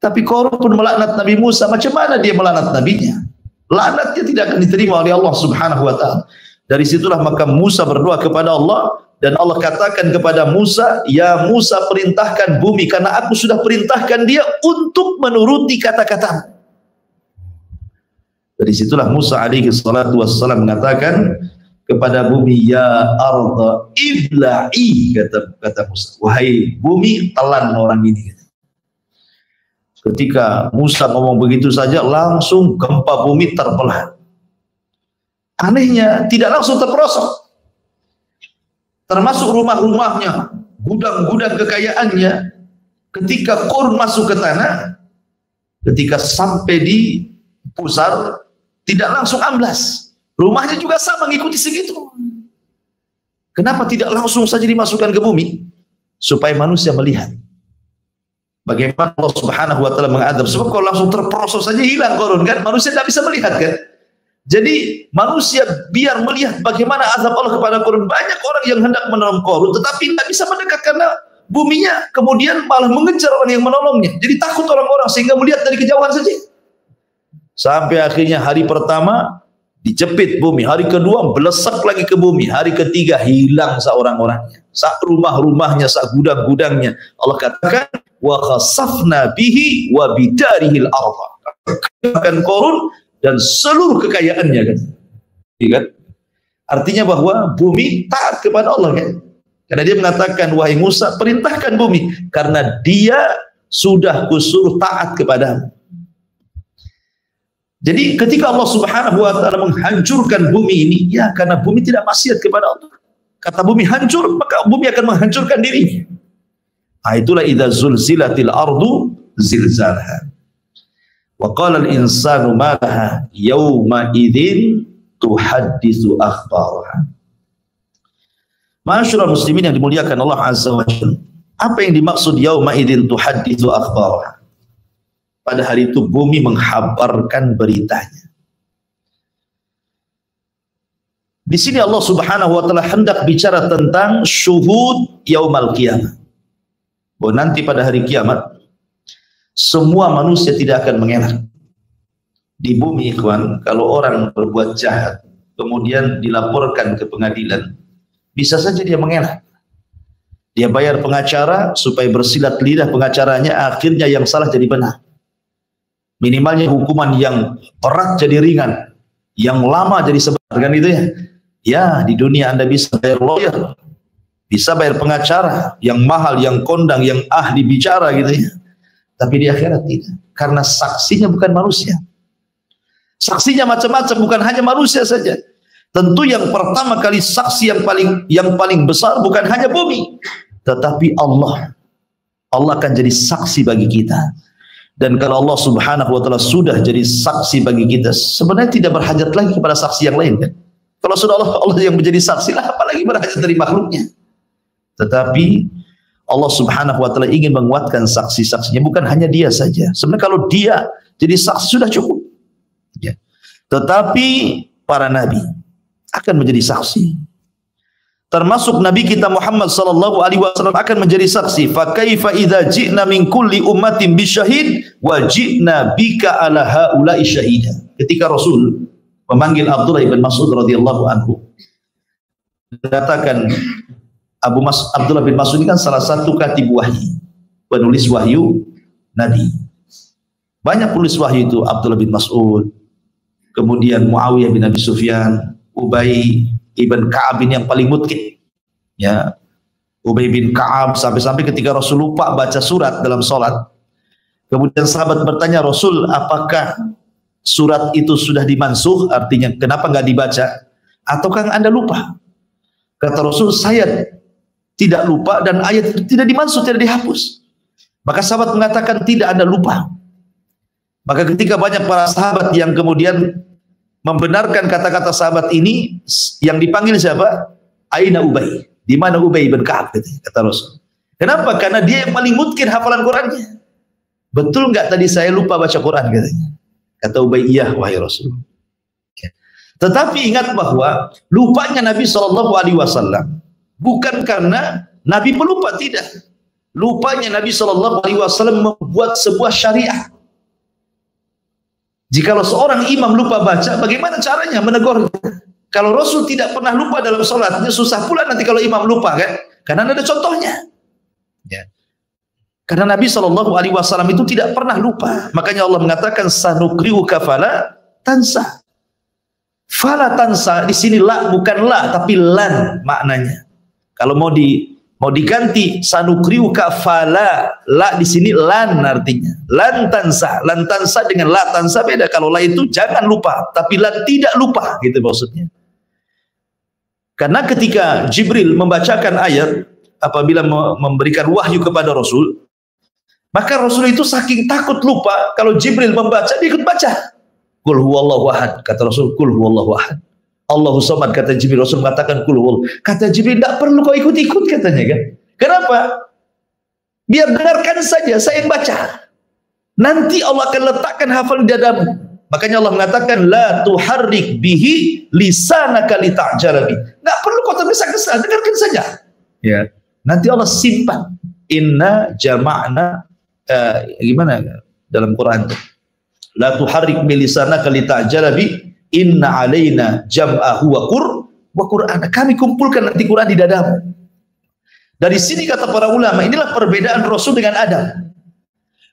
Tapi Qarun pun melaknat Nabi Musa. Macam mana dia melaknat nabinya? Laknatnya tidak akan diterima oleh Allah Subhanahu wa taala. Dari situlah maka Musa berdoa kepada Allah dan Allah katakan kepada Musa, "Ya Musa, perintahkan bumi karena aku sudah perintahkan dia untuk menuruti kata-katamu." Dari situlah Musa alaihi salatu wassalam mengatakan kepada bumi, "Ya arda ibla'i," kata Musa, "wahai bumi, telan orang ini." Ketika Musa ngomong begitu saja, langsung gempa bumi terbelah. Anehnya tidak langsung terperosok, termasuk rumah-rumahnya, gudang-gudang kekayaannya. Ketika Qarun masuk ke tanah, ketika sampai di pusar, tidak langsung amblas. Rumahnya juga sama mengikuti segitu. Kenapa tidak langsung saja dimasukkan ke bumi? Supaya manusia melihat bagaimana Allah Subhanahu wa taala mengadab. Sebab kalau langsung terperosok saja hilang Qarun kan, manusia tidak bisa melihat kan. Jadi manusia biar melihat bagaimana azab Allah kepada Qarun. Banyak orang yang hendak menolong Qarun tetapi tidak bisa mendekat karena buminya, kemudian malah mengejar orang yang menolongnya. Jadi takut orang-orang sehingga melihat dari kejauhan saja. Sampai akhirnya hari pertama dijepit bumi, hari kedua belesak lagi ke bumi, hari ketiga hilang seorang-orangnya, sak rumah-rumahnya, sak gudang-gudangnya. Allah katakan, "Wa khasafna bihi wa bidarihil ardh." Akan Qarun dan seluruh kekayaannya kan. Kan? Artinya bahwa bumi taat kepada Allah kan. Karena dia mengatakan, "Wahai Musa, perintahkan bumi karena dia sudah kusuruh taat kepadamu." Jadi ketika Allah Subhanahu wa taala menghancurkan bumi ini, ya karena bumi tidak maksiat kepada Allah. Kata bumi hancur, maka bumi akan menghancurkan dirinya. Nah, itulah idza zulzilatil ardu zilzalaha. Wa qala al-insanu ma laha yawma idzin tuhadditsu akhbaraha. Ma'asyiral muslimin yang dimuliakan Allah Azza wa Jalla. Apa yang dimaksud yauma idzin tuhadditsu akhbaraha? Pada hari itu bumi menghabarkan beritanya. Di sini Allah Subhanahu wa taala hendak bicara tentang syuhud yaumal qiyamah. Bahwa nanti pada hari kiamat semua manusia tidak akan mengelak. Di bumi, ikhwan, kalau orang berbuat jahat kemudian dilaporkan ke pengadilan, bisa saja dia mengelak. Dia bayar pengacara supaya bersilat lidah pengacaranya, akhirnya yang salah jadi benar. Minimalnya hukuman yang berat jadi ringan, yang lama jadi sebentar, kan itu ya. Ya, di dunia Anda bisa bayar lawyer, bisa bayar pengacara yang mahal, yang kondang, yang ahli bicara gitu ya. Tapi di akhirat tidak, karena saksinya bukan manusia. Saksinya macam-macam, bukan hanya manusia saja. Tentu yang pertama kali saksi yang paling besar bukan hanya bumi, tetapi Allah. Allah akan jadi saksi bagi kita. Dan kalau Allah Subhanahu wa taala sudah jadi saksi bagi kita, sebenarnya tidak berhajat lagi kepada saksi yang lain kan. Kalau sudah Allah yang menjadi saksi lah, apalagi berhajat dari makhluknya. Tetapi Allah Subhanahu wa taala ingin menguatkan saksi-saksinya, bukan hanya dia saja. Sebenarnya kalau dia jadi saksi sudah cukup. Ya. Tetapi para nabi akan menjadi saksi. Termasuk Nabi kita Muhammad sallallahu alaihi wasallam akan menjadi saksi. Fa kaifa idza ji'na min kulli ummatin bisyahid wa ji'na bika ala haula'i syahida. Ketika Rasul memanggil Abdullah bin Mas'ud radhiyallahu anhu, katakan Abdullah bin Mas'ud ini kan salah satu katib wahyu, penulis wahyu Nabi. Banyak penulis wahyu itu, Abdullah bin Mas'ud, kemudian Muawiyah bin Abi Sufyan, Ubay ibn Ka'ab ini yang paling mutqin. Ya, Ubay bin Ka'ab sampai-sampai ketika Rasul lupa baca surat dalam salat, kemudian sahabat bertanya, "Rasul, apakah surat itu sudah dimansuh? Artinya kenapa enggak dibaca? Ataukah Anda lupa?" Kata Rasul, "Saya tidak lupa dan ayat itu tidak dimansuh, tidak dihapus." Maka sahabat mengatakan, "Tidak, Anda lupa." Maka ketika banyak para sahabat yang kemudian membenarkan kata-kata sahabat ini, yang dipanggil siapa? Aina Ubay? Di mana Ubay bin Ka'ab? Kata Rasul. Kenapa? Karena dia yang paling mungkin hafalan Qurannya. Betul nggak tadi saya lupa baca Quran katanya? Kata Ubay, "Iya wahai Rasul." Tetapi ingat bahwa lupanya Nabi Shallallahu Alaihi Wasallam bukan karena Nabi pelupa, tidak. Lupanya Nabi Shallallahu Alaihi Wasallam membuat sebuah syariat. Jikalau seorang imam lupa baca, bagaimana caranya menegur? Kalau Rasul tidak pernah lupa dalam sholatnya, susah pula nanti kalau imam lupa kan? Karena ada contohnya. Ya. Karena Nabi SAW itu tidak pernah lupa. Makanya Allah mengatakan sanukriuka fala tansa. Fala tansa di sini la bukan la tapi lan maknanya. Kalau mau diganti sanukriuka fala, la di sini lan artinya. Lan tansa dengan la tansa beda. Kalau la itu jangan lupa, tapi lan tidak lupa gitu maksudnya. Karena ketika Jibril membacakan ayat apabila memberikan wahyu kepada Rasul, maka Rasul itu saking takut lupa, kalau Jibril membaca dia ikut baca. Qul huwallahu ahad, kata Rasul, qul huwallahu ahad. Allahu samad, kata Jibril. Rasul mengatakan qul huwallahu. Kata Jibril, tidak perlu kau ikut-ikut katanya kan. Kenapa? Biar dengarkan saja, saya yang baca. Nanti Allah akan letakkan hafal di dadamu. Makanya Allah mengatakan la tuharrik bihi lisanaka lita'jala bi. Enggak perlu kau tergesa-gesa, dengarkan saja. Ya. Nanti Allah simpan. Inna jama'na gimana dalam Quran itu? La tuharrik bi lisanaka lita'jala bi. Inna alaina jam'ahu wa Qur'ana. Kami kumpulkan nanti Quran di dadamu. Dari sini kata para ulama, inilah perbedaan Rasul dengan Adam.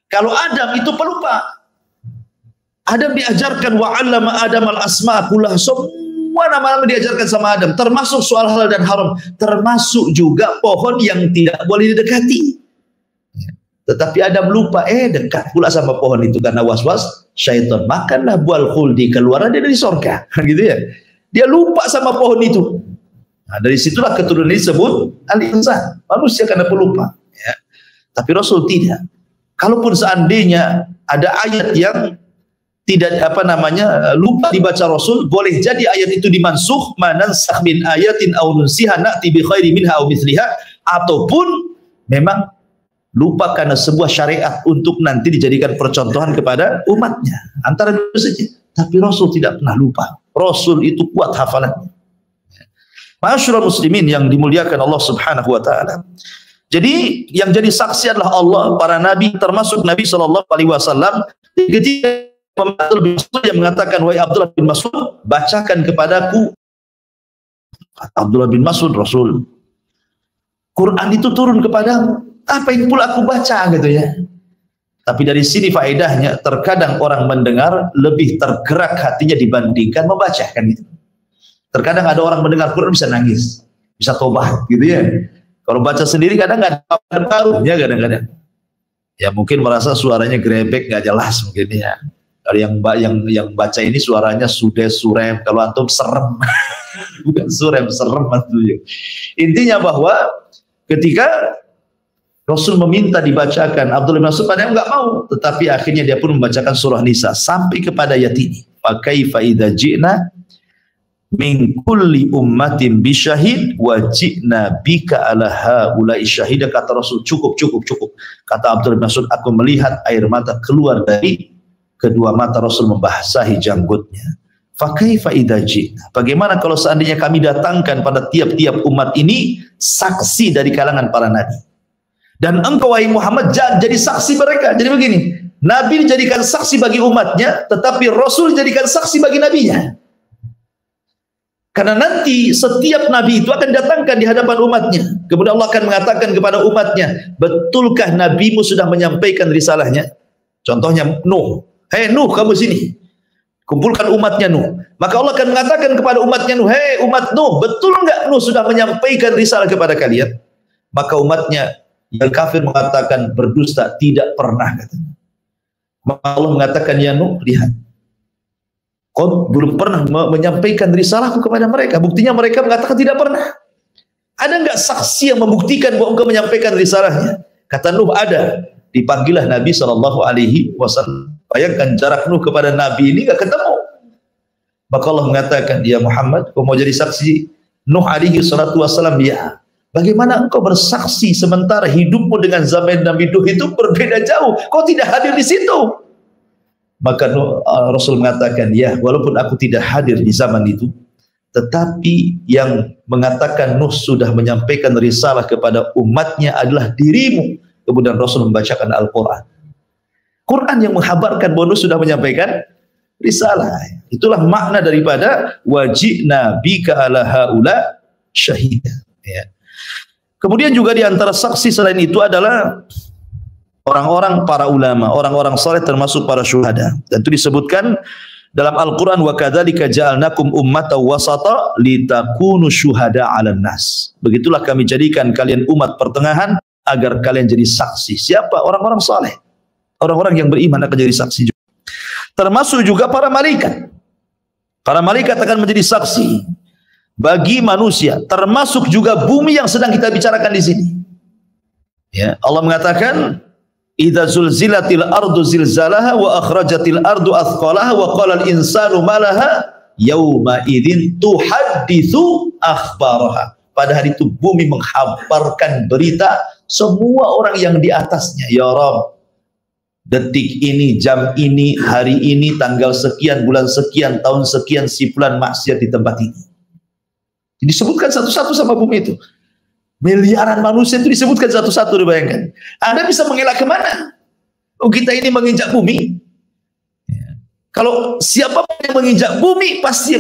Kalau Adam itu pelupa. Adam diajarkan wa 'allama Adam al-asma' kullah. Semua nama-nama diajarkan sama Adam, termasuk soal halal dan haram, termasuk juga pohon yang tidak boleh didekati. Tetapi Adam lupa, dekat pula sama pohon itu karena was-was syaitan. Makanlah buah khuldi, keluar dia dari surga. Gitu ya. Dia lupa sama pohon itu. Nah, dari situlah keturunan disebut al-insan, manusia karena pelupa. Ya. Tapi Rasul tidak. Kalaupun seandainya ada ayat yang tidak lupa dibaca Rasul, boleh jadi ayat itu dimansukh, manansakh min ayatin aw nunsiha na'ti bi khairi minha aw mithliha, ataupun memang lupa karena sebuah syariat untuk nanti dijadikan percontohan kepada umatnya. Antara dua saja. Tapi Rasul tidak pernah lupa. Rasul itu kuat hafalannya. Ma'asyiral muslimin yang dimuliakan Allah Subhanahu wa taala. Jadi yang jadi saksi adalah Allah, para nabi, termasuk Nabi SAW. Ketika Abdullah bin Mas'ud yang mengatakan, wahai Abdullah bin Mas'ud, bacakan kepadaku. Abdullah bin Mas'ud, Rasul, Quran itu turun kepadamu, apa yang pula aku baca gitu ya. Tapi dari sini faedahnya, terkadang orang mendengar lebih tergerak hatinya dibandingkan membaca kan gitu. Terkadang ada orang mendengar Quran bisa nangis, bisa tobat gitu ya. Kalau baca sendiri kadang nggak ada barunya kadang-kadang. Ya mungkin merasa suaranya grebek nggak jelas mungkin ya. Kalau yang baca ini suaranya sudah surem, kalau antum serem. Bukan surem, serem antum. Intinya bahwa ketika Rasul meminta dibacakan, Abdullah bin Mas'ud padahal enggak mau, tetapi akhirnya dia pun membacakan surah Nisa sampai kepada ayat ini. Fa kaifa idza ji'na min kulli ummatin bisyahid wa ji'na bika ala haula'i syahida, kata Rasul, cukup. Kata Abdullah bin Mas'ud, aku melihat air mata keluar dari kedua mata Rasul membasahi janggutnya. Fa kaifa idza ji'na, bagaimana kalau seandainya kami datangkan pada tiap-tiap umat ini saksi dari kalangan para nabi. Dan engkau wahai Muhammad jadi saksi mereka. Jadi begini, Nabi dijadikan saksi bagi umatnya, tetapi Rasul dijadikan saksi bagi nabinya. Karena nanti setiap nabi itu akan datangkan di hadapan umatnya. Kemudian Allah akan mengatakan kepada umatnya, betulkah nabimu sudah menyampaikan risalahnya? Contohnya Nuh. Hei Nuh, kamu sini. Kumpulkan umatnya Nuh. Maka Allah akan mengatakan kepada umatnya Nuh, hei umat Nuh, betul enggak Nuh sudah menyampaikan risalah kepada kalian? Maka umatnya yang kafir mengatakan berdusta, tidak pernah katanya. Maka Allah mengatakan, ya Nuh, lihat, kau belum pernah menyampaikan risalahku kepada mereka. Buktinya mereka mengatakan tidak pernah. Ada enggak saksi yang membuktikan bahwa engkau menyampaikan risalahnya? Kata Nuh, ada. Dipanggillah Nabi SAW. Bayangkan jarak Nuh kepada Nabi ini enggak ketemu. Maka Allah mengatakan, ya Muhammad, kau mau jadi saksi Nuh SAW? Ya. Bagaimana engkau bersaksi sementara hidupmu dengan zaman Nabi Nuh itu berbeda jauh? Kau tidak hadir di situ. Maka Rasul mengatakan, ya walaupun aku tidak hadir di zaman itu, tetapi yang mengatakan Nuh sudah menyampaikan risalah kepada umatnya adalah dirimu. Kemudian Rasul membacakan Al-Quran. Quran yang menghabarkan bahwa Nuh sudah menyampaikan risalah. Itulah makna daripada wajibna bika ala haula syahida. Ya. Kemudian juga di antara saksi selain itu adalah orang-orang para ulama, orang-orang saleh termasuk para syuhada. Dan itu disebutkan dalam Al-Quran, wa kadzalika ja'alnakum ummatan wasata litakunu syuhada 'alan nas. Begitulah kami jadikan kalian umat pertengahan agar kalian jadi saksi. Siapa? Orang-orang saleh. Orang-orang yang beriman akan jadi saksi juga. Termasuk juga para malaikat. Para malaikat akan menjadi saksi bagi manusia, termasuk juga bumi yang sedang kita bicarakan di sini. Ya, Allah mengatakan, "Idza zulzilatil ardu zilzalaha wa akhrajatil ardu athqalaha wa qala al-insanu ma laha yauma idzin tuhadditsu akhbaraha." Pada hari itu bumi menghabarkan berita semua orang yang di atasnya. Ya Rabb, detik ini, jam ini, hari ini, tanggal sekian, bulan sekian, tahun sekian, si fulan maksiat di tempat ini. Disebutkan satu-satu sama bumi itu. Miliaran manusia itu disebutkan satu-satu, dibayangkan. Anda bisa mengelak kemana? Oh, kita ini menginjak bumi. Ya. Kalau siapa yang menginjak bumi, pasti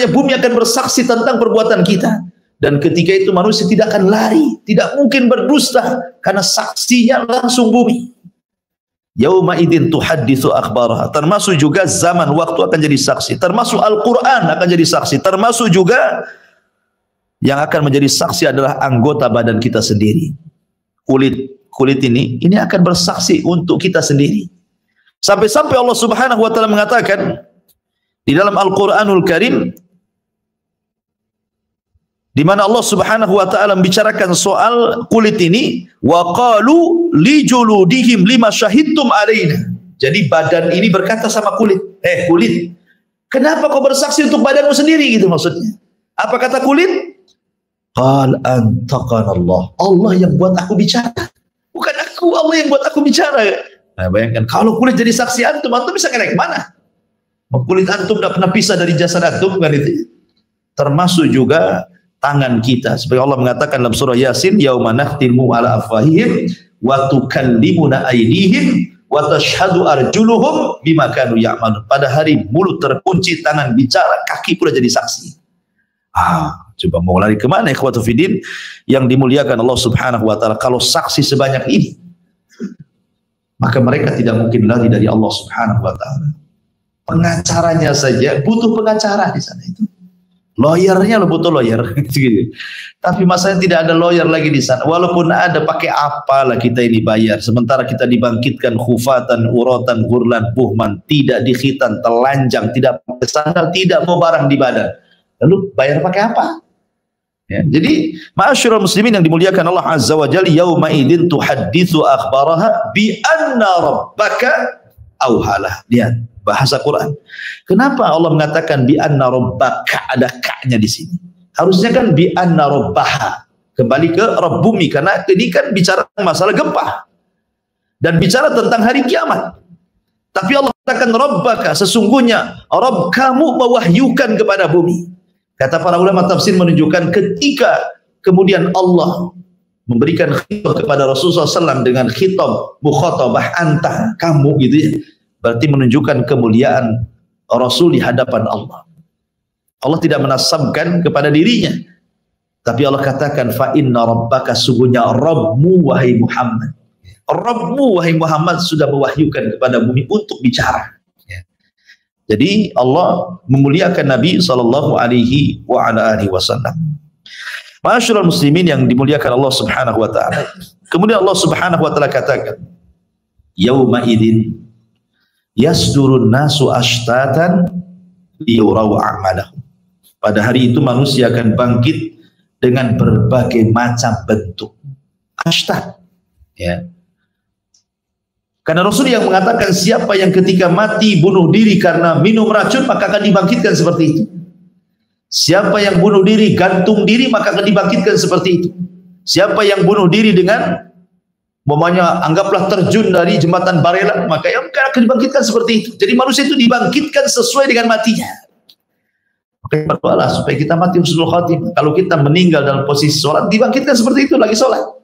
bumi akan bersaksi tentang perbuatan kita. Dan ketika itu manusia tidak akan lari, tidak mungkin berdusta, karena saksinya langsung bumi. Yauma idzin tuhadditsu akhbaraha. Termasuk juga zaman waktu akan jadi saksi. Termasuk Al-Quran akan jadi saksi. Termasuk juga yang akan menjadi saksi adalah anggota badan kita sendiri. Kulit ini akan bersaksi untuk kita sendiri. Sampai-sampai Allah Subhanahu wa taala mengatakan di dalam Al-Qur'anul Karim, di mana Allah Subhanahu wa taala membicarakan soal kulit ini, wa qalu li juludihim lima syahidtum alaina. Jadi badan ini berkata sama kulit, kulit, kenapa kau bersaksi untuk badanmu sendiri, gitu maksudnya. Apa kata kulit? Qal antaqana Allah. Allah yang buat aku bicara. Bukan aku, Allah yang buat aku bicara. Nah, bayangkan kalau kulit jadi saksi antum bisa ngelak mana? Kulit antum tidak pernah pisah dari jasad antum, kan itu. Termasuk juga tangan kita. Seperti Allah mengatakan dalam surah Yasin, yauma nakhtimu ala afwahihim wa tukallimuna aydihim wa tashhadu arjuluhum bima kanu ya'malun. Pada hari mulut terkunci, tangan bicara, kaki pula jadi saksi. Coba mau lari kemana ikhwatu fiddin yang dimuliakan Allah Subhanahu wa taala? Kalau saksi sebanyak ini, maka mereka tidak mungkin lari dari Allah Subhanahu wa taala. Pengacaranya saja butuh pengacara di sana itu. Lawyernya lo butuh lawyer. Tapi masalahnya tidak ada lawyer lagi di sana. Walaupun ada, pakai apalah kita ini bayar. Sementara kita dibangkitkan khufatan, uratan, gurlan, buhman, tidak dikhitan, telanjang, tidak pakai sandal, tidak mau barang di badan. Lalu bayar pakai apa? Ya, jadi ma'asyiral muslimin yang dimuliakan Allah Azza wa Jalla, yauma idzin tuhadditsu akhbaraha bi anna rabbaka auhalah. Lihat bahasa Quran. Kenapa Allah mengatakan bi anna rabbaka, ada ka-nya di sini? Harusnya kan bi anna rabbaha. Kembali ke Rabb bumi, karena ini kan bicara masalah gempa dan bicara tentang hari kiamat. Tapi Allah katakan rabbaka, sesungguhnya Rabb kamu mewahyukan kepada bumi. Kata para ulama tafsir menunjukkan ketika kemudian Allah memberikan khitab kepada Rasulullah SAW dengan khitab mukhatabah anta, kamu, gitu ya. Berarti menunjukkan kemuliaan Rasul di hadapan Allah. Allah tidak menasabkan kepada dirinya, tapi Allah katakan fa inna rabbaka, sungguhnya Rabbmu wahai Muhammad. Rabbmu wahai Muhammad sudah mewahyukan kepada bumi untuk bicara. Jadi Allah memuliakan Nabi sallallahu alaihi wa ala alihi wasallam. Ma'asyiral muslimin yang dimuliakan Allah Subhanahu wa taala. Kemudian Allah Subhanahu wa taala katakan, yauma idzin yasdurun nasu ashtatan liyuraw a'malahum. Pada hari itu manusia akan bangkit dengan berbagai macam bentuk. Ashtat, ya. Karena Rasul yang mengatakan siapa yang ketika mati bunuh diri karena minum racun, maka akan dibangkitkan seperti itu. Siapa yang bunuh diri gantung diri, maka akan dibangkitkan seperti itu. Siapa yang bunuh diri dengan anggaplah terjun dari jembatan Barelang, maka yang akan dibangkitkan seperti itu. Jadi manusia itu dibangkitkan sesuai dengan matinya. Maka berdoalah supaya kita mati husnul khatimah. Kalau kita meninggal dalam posisi sholat, dibangkitkan seperti itu, lagi sholat.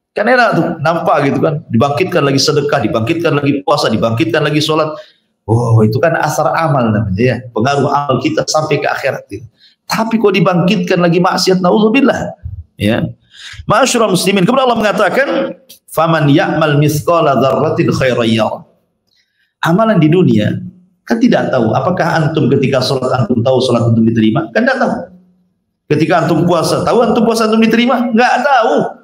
Kan enak tuh, nampak gitu kan, dibangkitkan lagi sedekah, dibangkitkan lagi puasa, dibangkitkan lagi sholat. Oh, itu kan asar amal namanya ya, pengaruh amal kita sampai ke akhirat itu. Tapi kok dibangkitkan lagi maksiat, naudzubillah. Ya. Ma'asyiral muslimin, kemudian Allah mengatakan, "Faman ya'mal mithqala dzarratin khairan yarah." Amalan di dunia kan tidak tahu apakah antum ketika sholat antum tahu sholat antum diterima? Kan tidak tahu. Ketika antum puasa, tahu antum puasa antum diterima? Enggak tahu.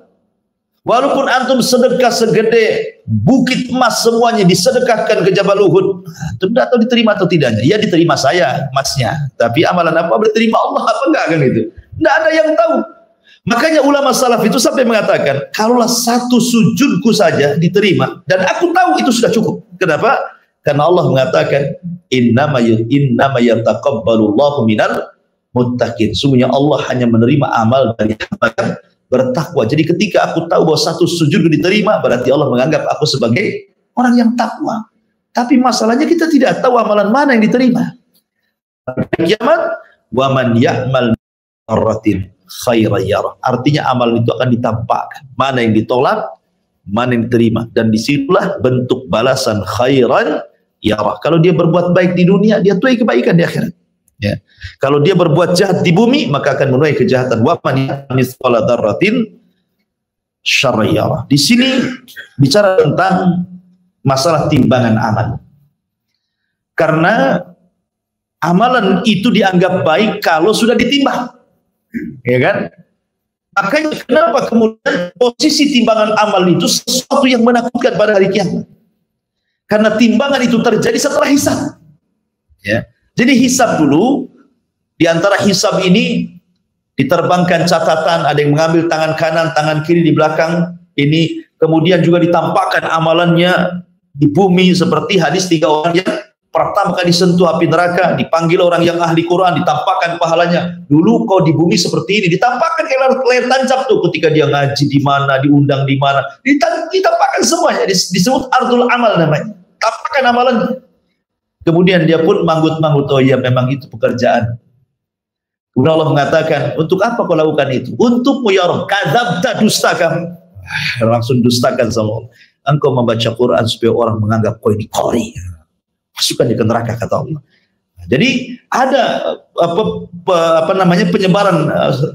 Walaupun antum sedekah segede bukit emas semuanya disedekahkan ke Jabal Uhud, antum tidak tahu diterima atau tidaknya. Ya diterima saya emasnya, tapi amalan apa diterima Allah apa enggak kan itu? Tidak ada yang tahu. Makanya ulama salaf itu sampai mengatakan, kalaulah satu sujudku saja diterima dan aku tahu itu sudah cukup. Kenapa? Karena Allah mengatakan, innama yataqabbalullahu minal muttaqin. Sungguhnya Allah hanya menerima amal dari hamba yang bertakwa. Jadi ketika aku tahu bahwa satu sujud diterima, berarti Allah menganggap aku sebagai orang yang takwa. Tapi masalahnya kita tidak tahu amalan mana yang diterima. Kiamat, wa man ya'mal dzarratin khairan yarah. Artinya amal itu akan ditampakkan. Mana yang ditolak, mana yang diterima. Dan disitulah bentuk balasan khairan yarah. Kalau dia berbuat baik di dunia, dia tuai kebaikan di akhirat. Ya. Kalau dia berbuat jahat di bumi, maka akan menuai kejahatan. Wa man ya'mal mithqala dzarratin syarran yarah. Di sini bicara tentang masalah timbangan amal. Karena amalan itu dianggap baik kalau sudah ditimbang. Ya kan? Makanya kenapa kemudian posisi timbangan amal itu sesuatu yang menakutkan pada hari kiamat? Karena timbangan itu terjadi setelah hisab. Ya. Jadi hisab dulu, di antara hisab ini diterbangkan catatan, ada yang mengambil tangan kanan, tangan kiri di belakang ini, kemudian juga ditampakkan amalannya di bumi seperti hadis 3 orang yang pertama kali disentuh api neraka, dipanggil orang yang ahli Quran, ditampakkan pahalanya. Dulu kau di bumi seperti ini, ditampakkan kayak layar tancap tuh ketika dia ngaji di mana, diundang di mana, ditampakkan semuanya, disebut ardul amal namanya. Tampakkan amalannya. Kemudian dia pun manggut-manggut, oh ya memang itu pekerjaan. Kemudian Allah mengatakan, untuk apa kau lakukan itu? Untukmu ya Rabb, kadzabta, dusta kamu. Langsung dustakan sama Allah. Engkau membaca Quran supaya orang menganggap kau ini qori. Masukkan dia ke neraka, kata Allah. Jadi ada apa namanya penyebaran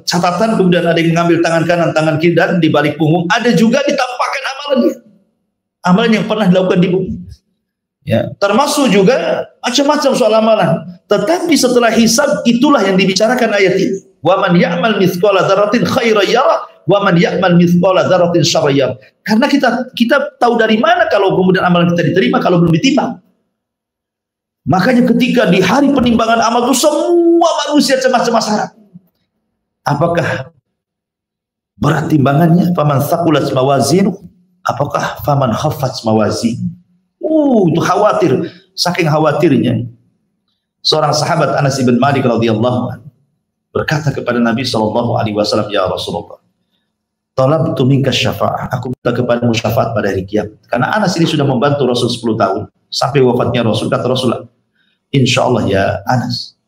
catatan, kemudian ada yang mengambil tangan kanan, tangan kiri, dan di balik punggung ada juga ditampakkan amalannya. Amalan yang pernah dilakukan di bumi. Ya, termasuk juga macam-macam soal amalan. Tetapi setelah hisab, itulah yang dibicarakan ayat ini. Wa man ya'mal mithqala dzarratin khairan yarah wa man ya'mal mithqala dzarratin syarran yarah. Karena kita tahu dari mana kalau kemudian amalan kita diterima kalau belum ditimbang. Makanya ketika di hari penimbangan amal itu semua manusia cemas-cemas harap. Apakah berat timbangannya? Faman thaqulat mawazinu, apakah faman khaffat mawazinu? Itu khawatir, saking khawatirnya. Seorang sahabat Anas bin Malik radhiyallahu anhu berkata kepada Nabi SAW, ya Rasulullah, talabtu minka syafa'ah, aku minta kepadamu syafaat pada hari kiamat. Karena Anas ini sudah membantu Rasul 10 tahun sampai wafatnya Rasul. Kata Rasulullah, insyaallah ya Anas,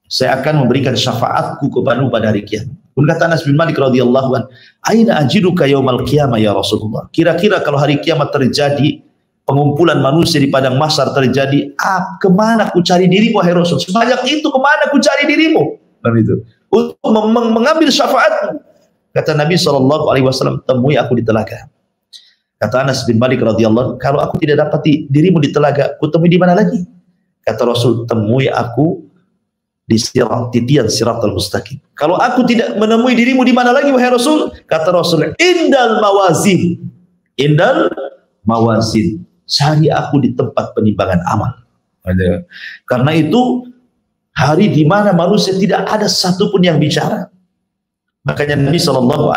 saya akan memberikan syafaatku kepadamu pada hari kiamat. Kemudian kata Anas bin Malik radhiyallahu anhu, aina ajiduka yaumal qiyamah ya Rasulullah. Kira-kira kalau hari kiamat terjadi, pengumpulan manusia di padang mahsyar terjadi, kemana ku cari dirimu wahai Rasul? Sebanyak itu kemana ku cari dirimu? Dan itu untuk mengambil syafaatmu. Kata Nabi SAW, temui aku di telaga. Kata Anas bin Malik radhiyallahu, kalau aku tidak dapat dirimu di telaga, ku temui di mana lagi? Kata Rasul, temui aku di titian siratal mustaqim. Kalau aku tidak menemui dirimu di mana lagi wahai Rasul? Kata Rasul, indal mawazin. Indal mawazin. Cari aku di tempat penimbangan amal. Karena itu hari di mana manusia tidak ada satupun yang bicara. Makanya Nabi SAW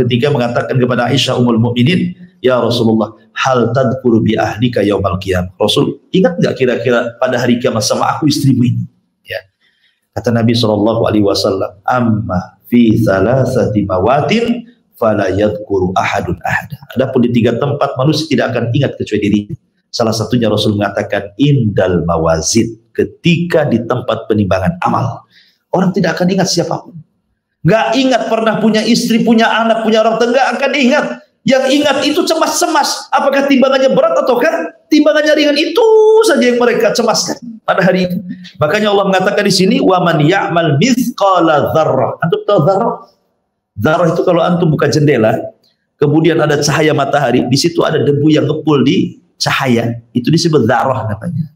ketika mengatakan kepada Aisyah Ummul Mukminin, ya Rasulullah, hal tadhkuru bi ahlika yaumal qiyamah. Rasul, ingat enggak kira-kira pada hari kiamat sama aku istrimu ini? Ya. Kata Nabi SAW, amma fi thalathati mawatin fala yadhkuru ahadun ahada. Adapun di 3 tempat manusia tidak akan ingat kecuali dirinya. Salah satunya Rasul mengatakan indal mawazin, ketika di tempat penimbangan amal. Orang tidak akan ingat siapapun. Gak ingat pernah punya istri, punya anak, punya orang tua, gak akan ingat. Yang ingat itu cemas-cemas. Apakah timbangannya berat ataukah timbangannya ringan? Itu saja yang mereka cemaskan pada hari itu. Makanya Allah mengatakan di sini, wa man ya'mal mithqala dzarrah. Antum tahu dzarrah? Dzarrah itu kalau antum buka jendela, kemudian ada cahaya matahari, di situ ada debu yang ngepul di cahaya, itu disebut dzarrah namanya.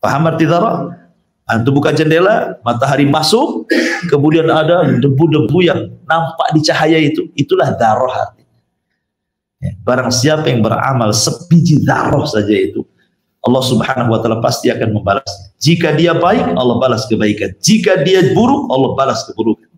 Paham arti dzarrah? Antum buka jendela, matahari masuk, kemudian ada debu-debu yang nampak di cahaya itu, itulah dzarrah. Ya, barang siapa yang beramal sebiji dzarrah saja itu, Allah Subhanahu wa taala pasti akan membalas. Jika dia baik, Allah balas kebaikan. Jika dia buruk, Allah balas keburukan.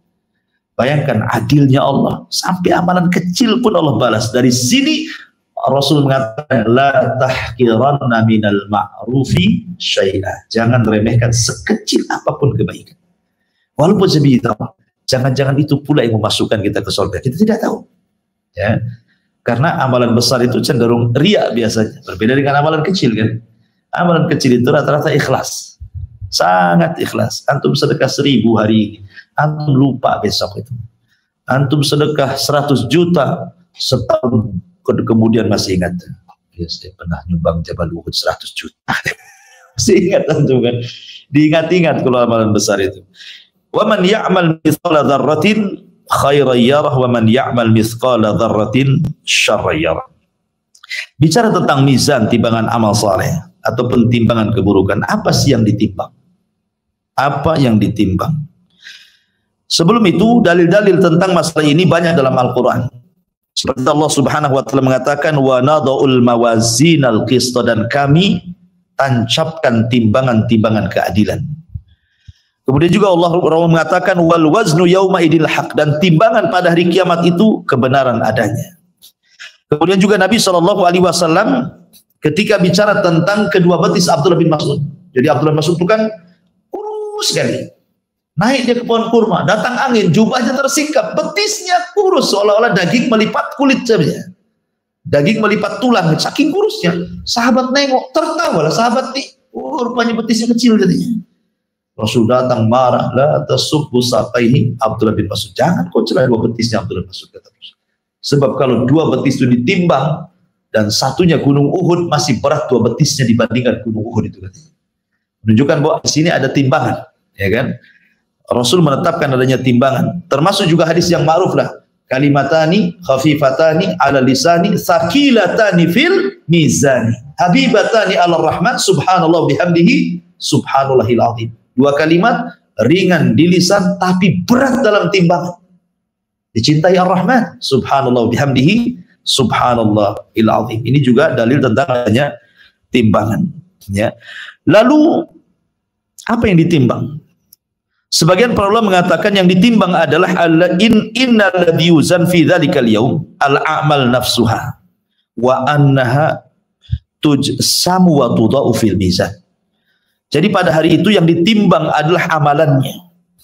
Bayangkan adilnya Allah, sampai amalan kecil pun Allah balas. Dari sini Rasul mengatakan, la tahqiranna minal ma'rufi syai'a. Jangan remehkan sekecil apapun kebaikan. Walaupun sebiji dzarrah. Jangan-jangan itu pula yang memasukkan kita ke surga. Kita tidak tahu. Ya. Karena amalan besar itu cenderung riya biasanya. Berbeda dengan amalan kecil kan. Amalan kecil itu rata-rata ikhlas. Sangat ikhlas. Antum sedekah 1000 hari ini, antum lupa besok itu. Antum sedekah 100 juta setahun, kemudian masih ingat. Ya, saya pernah nyumbang Jabal Uhud 100 juta. Masih ingat antum kan. Diingat-ingat kalau amalan besar itu. Wa man ya'mal mithqala dzarratin khairan yarah wa man ya'mal mithqala dzarratin syarran yarah. Bicara tentang mizan, timbangan amal saleh ataupun timbangan keburukan, apa sih yang ditimbang? Apa yang ditimbang? Sebelum itu, dalil-dalil tentang masalah ini banyak dalam Al-Quran. Seperti Allah Subhanahu wa taala mengatakan, wa nadha'ul mawazinal qista, dan kami tancapkan timbangan-timbangan keadilan. Kemudian juga Allah mengatakan, wal waznu yauma idil haq, dan timbangan pada hari kiamat itu kebenaran adanya. Kemudian juga Nabi SAW ketika bicara tentang kedua betis Abdullah bin Mas'ud. Jadi Abdullah bin Mas'ud itu kan kurus sekali. Naik dia ke pohon kurma, datang angin, jubahnya tersikap, betisnya kurus, seolah-olah daging melipat kulit saja. Daging melipat tulang, saking kurusnya. Sahabat nengok, tertawalah sahabat nih. Oh, rupanya betisnya kecil katanya. Rasul datang marah, la tasubbu saqaihi Abdullah bin Mas'ud. Jangan kau celah dua betisnya Abdullah bin Mas'ud, kata Rasul. Sebab kalau dua betis itu ditimbang dan satunya gunung Uhud, masih berat dua betisnya dibandingkan gunung Uhud itu, katanya. Menunjukkan bahwa di sini ada timbangan, ya kan? Rasul menetapkan adanya timbangan. Termasuk juga hadis yang ma'ruf lah. Kalimatani khafifatani ala lisani thaqilatani fil mizani habibatani ala rahman subhanallah bihamdihi subhanallahil azim. Dua kalimat ringan di lisan tapi berat dalam timbangan. Dicintai Ar-Rahman subhanallah bihamdihi subhanallahil azim. Ini juga dalil tentang adanya timbangan, ya. Lalu apa yang ditimbang? Sebagian para ulama mengatakan yang ditimbang adalah innal ladzi yuzan fi dzalikal yaum al-a'mal nafsuha wa annaha tujsamu wa tudau fil mizan. Jadi pada hari itu yang ditimbang adalah amalannya,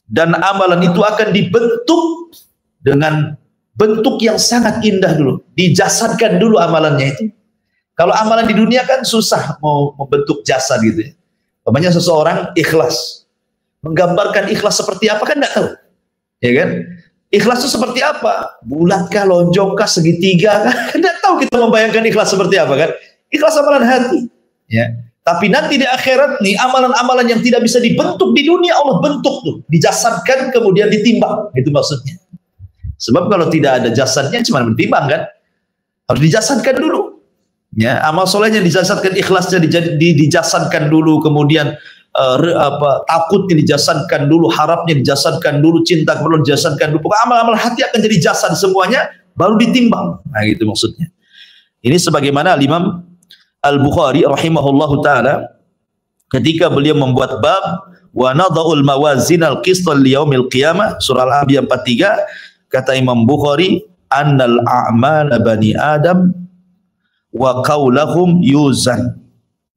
dan amalan itu akan dibentuk dengan bentuk yang sangat indah dulu, dijasadkan dulu amalannya itu. Kalau amalan di dunia kan susah mau membentuk jasad gitu ya. Namanya seseorang ikhlas, menggambarkan ikhlas seperti apa kan tidak tahu, ya kan? Ikhlas itu seperti apa? Bulatkah, lonjongkah, segitiga kah? Tidak tahu kita membayangkan ikhlas seperti apa kan? Ikhlas amalan hati, ya. Tapi nanti di akhirat nih, amalan-amalan yang tidak bisa dibentuk di dunia Allah bentuk tuh, dijasadkan kemudian ditimbang, itu maksudnya. Sebab kalau tidak ada jasadnya cuma ditimbang kan? Harus dijasadkan dulu. Ya, amal solehnya dijasadkan, ikhlasnya dijasadkan dulu, kemudian takutnya dijasadkan dulu, harapnya dijasadkan dulu, cinta kepada dijasadkan dulu. Pokoknya amal-amal hati akan jadi jasad semuanya, baru ditimbang. Nah, itu maksudnya. Ini sebagaimana Imam Al-Bukhari rahimahullahu taala ketika beliau membuat bab wa nadha'ul mawazinal qista liyaumil qiyamah, surah Al-Anbiya 43, kata Imam Bukhari, annal a'mala bani Adam wa qaulahum yuzan.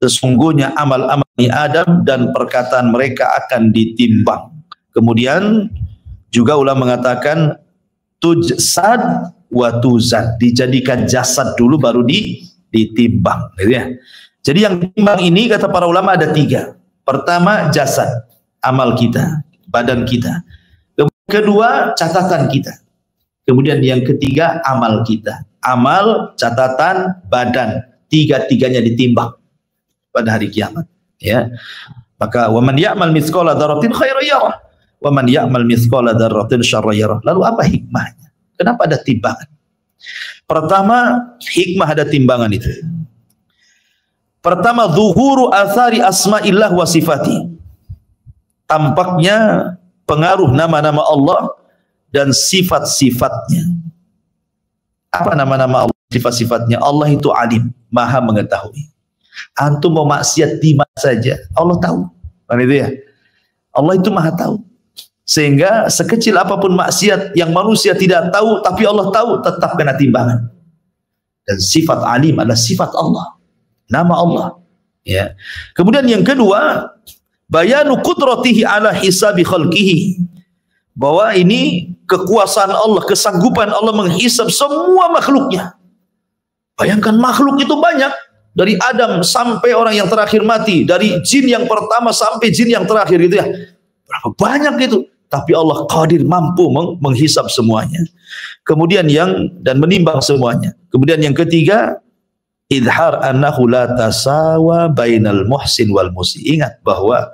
Sesungguhnya amal-amal Bani Adam dan perkataan mereka akan ditimbang. Kemudian juga ulama mengatakan tujsad wa tuzan, dijadikan jasad dulu baru ditimbang, gitu ya. Jadi yang ditimbang ini kata para ulama ada 3. Pertama jasad, amal kita, badan kita. Kedua catatan kita. Kemudian yang ketiga amal kita. amal, catatan, badan, tiga-tiganya ditimbang pada hari kiamat. Ya, maka waman ya'mal mithqala dzarratin khairan yarah, waman ya'mal mithqala dzarratin syarran yarah. Lalu apa hikmahnya? Kenapa ada timbangan? Pertama, hikmah ada timbangan itu. Pertama, zuhuru athari asma'illah wa sifati. Tampaknya pengaruh nama-nama Allah dan sifat-sifatnya. Apa nama-nama Allah, sifat-sifatnya? Allah itu alim, maha mengetahui. Antum mau maksiat di mana saja, Allah tahu. Kan itu ya? Allah itu maha tahu. Sehingga sekecil apapun maksiat yang manusia tidak tahu, tapi Allah tahu, tetap kena timbangan. Dan sifat alim adalah sifat Allah, nama Allah. Ya. Kemudian yang kedua, bayanu qudratihi ala hisabi khalqihi. Bahwa ini kekuasaan Allah, kesanggupan Allah menghisab semua makhluknya. Bayangkan makhluk itu banyak. Dari Adam sampai orang yang terakhir mati. Dari jin yang pertama sampai jin yang terakhir gitu ya. Berapa banyak itu. Tapi Allah qadir, mampu menghisab semuanya. Kemudian dan menimbang semuanya. Kemudian yang ketiga, idhar annahu la tasawa bainal muhsin wal musi. Ingat bahwa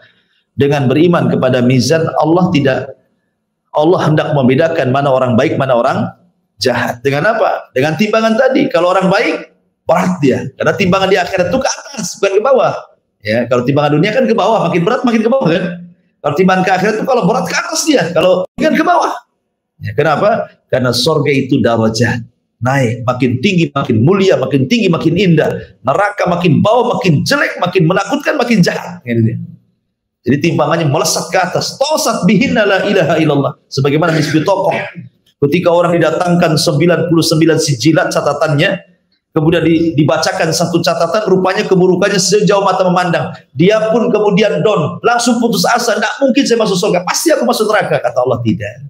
dengan beriman kepada mizan Allah hendak membedakan mana orang baik, mana orang jahat. Dengan apa? Dengan timbangan tadi. Kalau orang baik, berat dia. Karena timbangan di akhirat itu ke atas, bukan ke bawah. Ya, kalau timbangan dunia kan ke bawah, makin berat makin ke bawah kan. Kalau timbangan ke akhirat itu kalau berat ke atas dia, kalau kan ke bawah. Ya, kenapa? Karena surga itu darajat. Naik, makin tinggi makin mulia, makin tinggi makin indah. Neraka makin bawah, makin jelek, makin menakutkan, makin jahat. Gitu. Jadi timbangannya melesat ke atas. Tosat bihinna la ilaha illallah. Sebagaimana Misbah Tokoh. Ketika orang didatangkan 99 sijilat catatannya, kemudian dibacakan satu catatan, rupanya keburukannya sejauh mata memandang. Dia pun kemudian down, langsung putus asa. Tidak mungkin saya masuk surga, pasti aku masuk neraka. Kata Allah, tidak.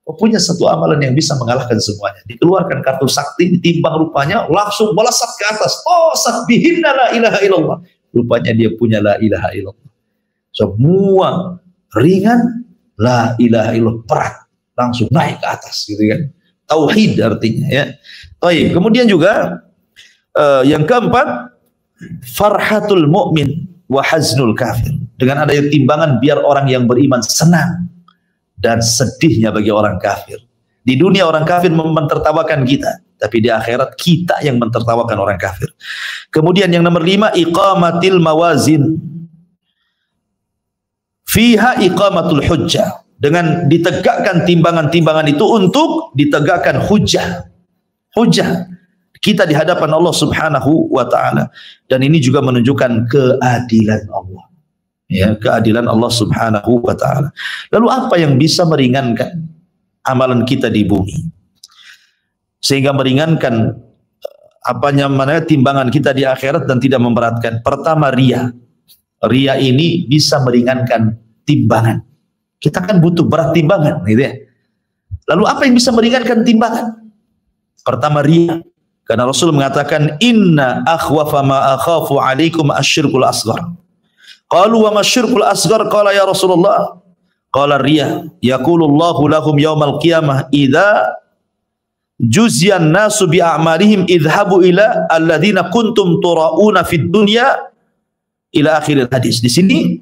Kau punya satu amalan yang bisa mengalahkan semuanya. Dikeluarkan kartu sakti, ditimbang rupanya, langsung melesat ke atas. Tosat bihinna la ilaha illallah. Rupanya dia punya la ilaha illallah. Semua ringan, la ilaha illallah berat, langsung naik ke atas gitu kan. Tauhid artinya ya. Baik, kemudian juga yang keempat, farhatul mu'min wa haznul kafir. Dengan adanya timbangan biar orang yang beriman senang dan sedihnya bagi orang kafir. Di dunia orang kafir mentertawakan kita, tapi di akhirat kita yang mentertawakan orang kafir. Kemudian yang nomor 5, iqamatil mawazin. Fiha iqamatul hujjah. Dengan ditegakkan timbangan-timbangan itu untuk ditegakkan hujjah. Hujjah kita di hadapan Allah Subhanahu wa taala. Dan ini juga menunjukkan keadilan Allah. Ya, keadilan Allah Subhanahu wa taala. Lalu apa yang bisa meringankan amalan kita di bumi? Sehingga meringankan timbangan kita di akhirat dan tidak memberatkan. Pertama, riya. Riya ini bisa meringankan timbangan. Kita kan butuh berat timbangan, gitu ya. Lalu apa yang bisa meringankan timbangan? Pertama, riya. Karena Rasul mengatakan, inna akhwafa ma akhafu alaikum asyirkul asghar. Qalu wa masyirkul asghar? Qala ya Rasulullah. Qala riya. Yaqulullahu lahum yawmal qiyamah idza juzyan nasu bi a'malihim idhabu ila alladhina kuntum tura'una fid dunya ila akhir hadis. Di sini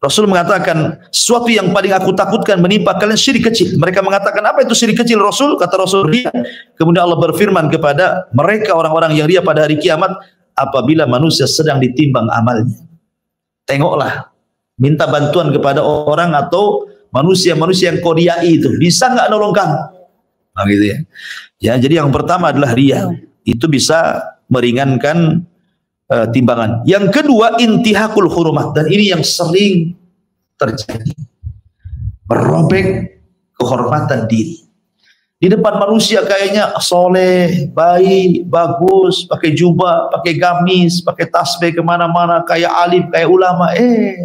Rasul mengatakan sesuatu yang paling aku takutkan menimpa kalian syirik kecil. Mereka mengatakan, apa itu syirik kecil Rasul? Kata Rasul, riya. Kemudian Allah berfirman kepada mereka orang-orang yang riya pada hari kiamat, apabila manusia sedang ditimbang amalnya, tengoklah, minta bantuan kepada orang atau manusia-manusia yang kau riyai itu, bisa nggak nolong kamu? Nah, gitu ya. Ya, jadi yang pertama adalah riya. Itu bisa meringankan timbangan. Yang kedua, intihakul hurumat, dan ini yang sering terjadi, merobek kehormatan diri. Di depan manusia kayaknya soleh, baik, bagus, pakai jubah, pakai gamis, pakai tasbih kemana-mana, kayak alim, kayak ulama.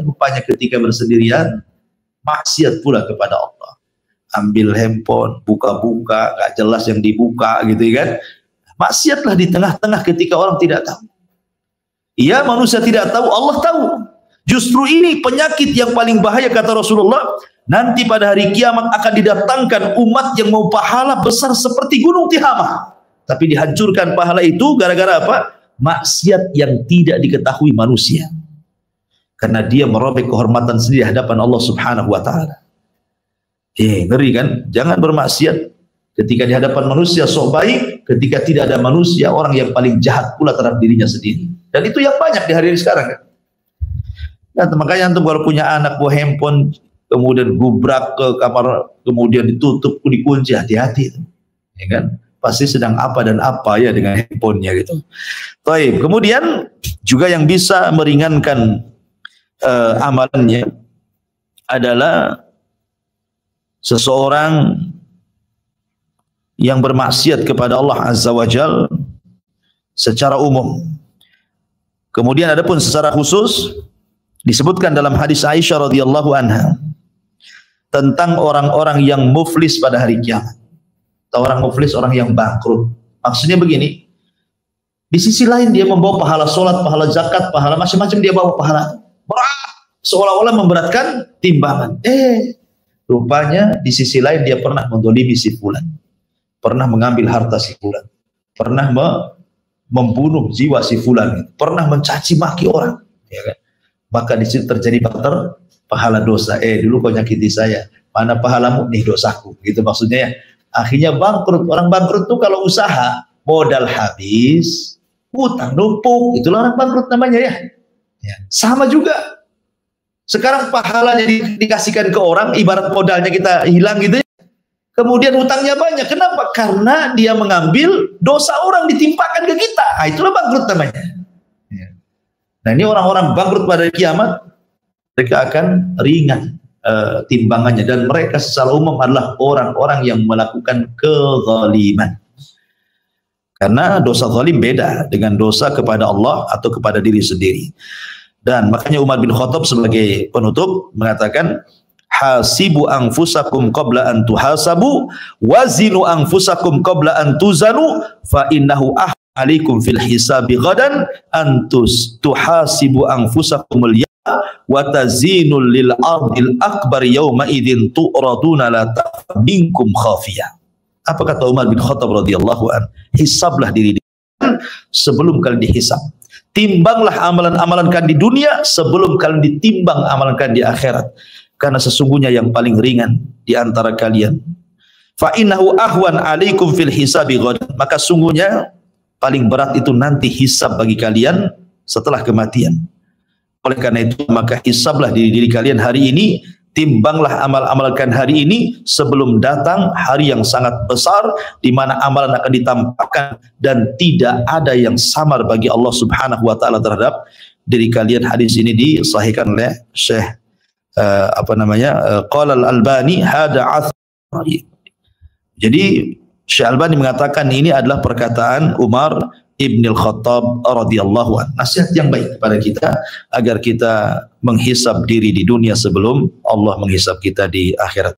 Rupanya ketika bersendirian, maksiat pula kepada Allah. Ambil handphone, buka-buka, gak jelas yang dibuka gitu kan. Maksiatlah di tengah-tengah ketika orang tidak tahu. Iya, manusia tidak tahu, Allah tahu. Justru ini penyakit yang paling bahaya, kata Rasulullah. Nanti pada hari kiamat akan didatangkan umat yang mau pahala besar seperti gunung Tihamah. Tapi dihancurkan pahala itu gara-gara apa? Maksiat yang tidak diketahui manusia. Karena dia merobek kehormatan sendiri di hadapan Allah Subhanahu wa taala. Ngeri kan? Jangan bermaksiat ketika di hadapan manusia sok baik, ketika tidak ada manusia, orang yang paling jahat pula terhadap dirinya sendiri. Dan itu yang banyak di hari ini sekarang kan. Nah, makanya antum kalau punya anak bawa handphone, kemudian gubrak ke kamar, kemudian ditutup, dikunci, hati-hati, ya kan? Pasti sedang apa dan apa ya dengan handphonenya gitu. Baik, kemudian juga yang bisa meringankan amalannya adalah seseorang yang bermaksiat kepada Allah Azza wa Jalla secara umum. Kemudian adapun secara khusus disebutkan dalam hadis Aisyah radhiyallahu anha tentang orang-orang yang muflis pada hari kiamat. Atau orang muflis, orang yang bangkrut. Maksudnya begini, di sisi lain dia membawa pahala sholat, pahala zakat, pahala macam-macam, dia bawa pahala berat, seolah-olah memberatkan timbangan. Rupanya di sisi lain dia pernah mendolimi si fulan, pernah mengambil harta si fulan, pernah membunuh jiwa si fulan, pernah mencaci maki orang, ya kan? Maka di situ terjadi faktor pahala dosa. Dulu kau nyakiti saya, mana pahalamu? Nih dosaku, gitu maksudnya ya. Akhirnya bangkrut. Orang bangkrut tuh kalau usaha modal habis, utang numpuk, itulah orang bangkrut namanya ya. Sama juga. Sekarang pahalanya dikasihkan ke orang, ibarat modalnya kita hilang gitu ya. Kemudian utangnya banyak. Kenapa? Karena dia mengambil dosa orang ditimpakan ke kita. Itulah bangkrut namanya. Nah, ini orang-orang bangkrut pada kiamat, mereka akan ringan timbangannya, dan mereka secara umum adalah orang-orang yang melakukan kezaliman. Karena dosa zalim beda dengan dosa kepada Allah atau kepada diri sendiri. Dan makanya Umar bin Khattab sebagai penutup mengatakan, hasibu anfusakum qabla an tuhasabu, wazinu anfusakum qabla an tuzanu, fa innahu alaikum fil hisabi ghadan antus tuhasibu anfusakumul ya wa tazinul lil ardil akbar yawma idzin tu'raduna la minkum khafiyah. Apa kata Umar bin Khattab radhiyallahu an? Hisablah diri sebelum kalian dihisab. Timbanglah amalan-amalan kalian di dunia sebelum kalian ditimbang amalan kalian di akhirat. Karena sesungguhnya yang paling ringan di antara kalian, fa innahu ahwan alaikum fil hisabi ghadan, maka sungguhnya paling berat itu nanti hisab bagi kalian setelah kematian. Oleh karena itu maka hisablah diri kalian hari ini, timbanglah amal-amal kalian hari ini sebelum datang hari yang sangat besar di mana amalan akan ditampakkan dan tidak ada yang samar bagi Allah Subhanahu wa taala terhadap diri kalian. Hadis ini disahihkan oleh Syekh qala al-Albani hada athar. Jadi Syekh Albani mengatakan ini adalah perkataan Umar Ibn al-Khattab radhiyallahu anhu. Nasihat yang baik kepada kita agar kita menghisab diri di dunia sebelum Allah menghisab kita di akhirat.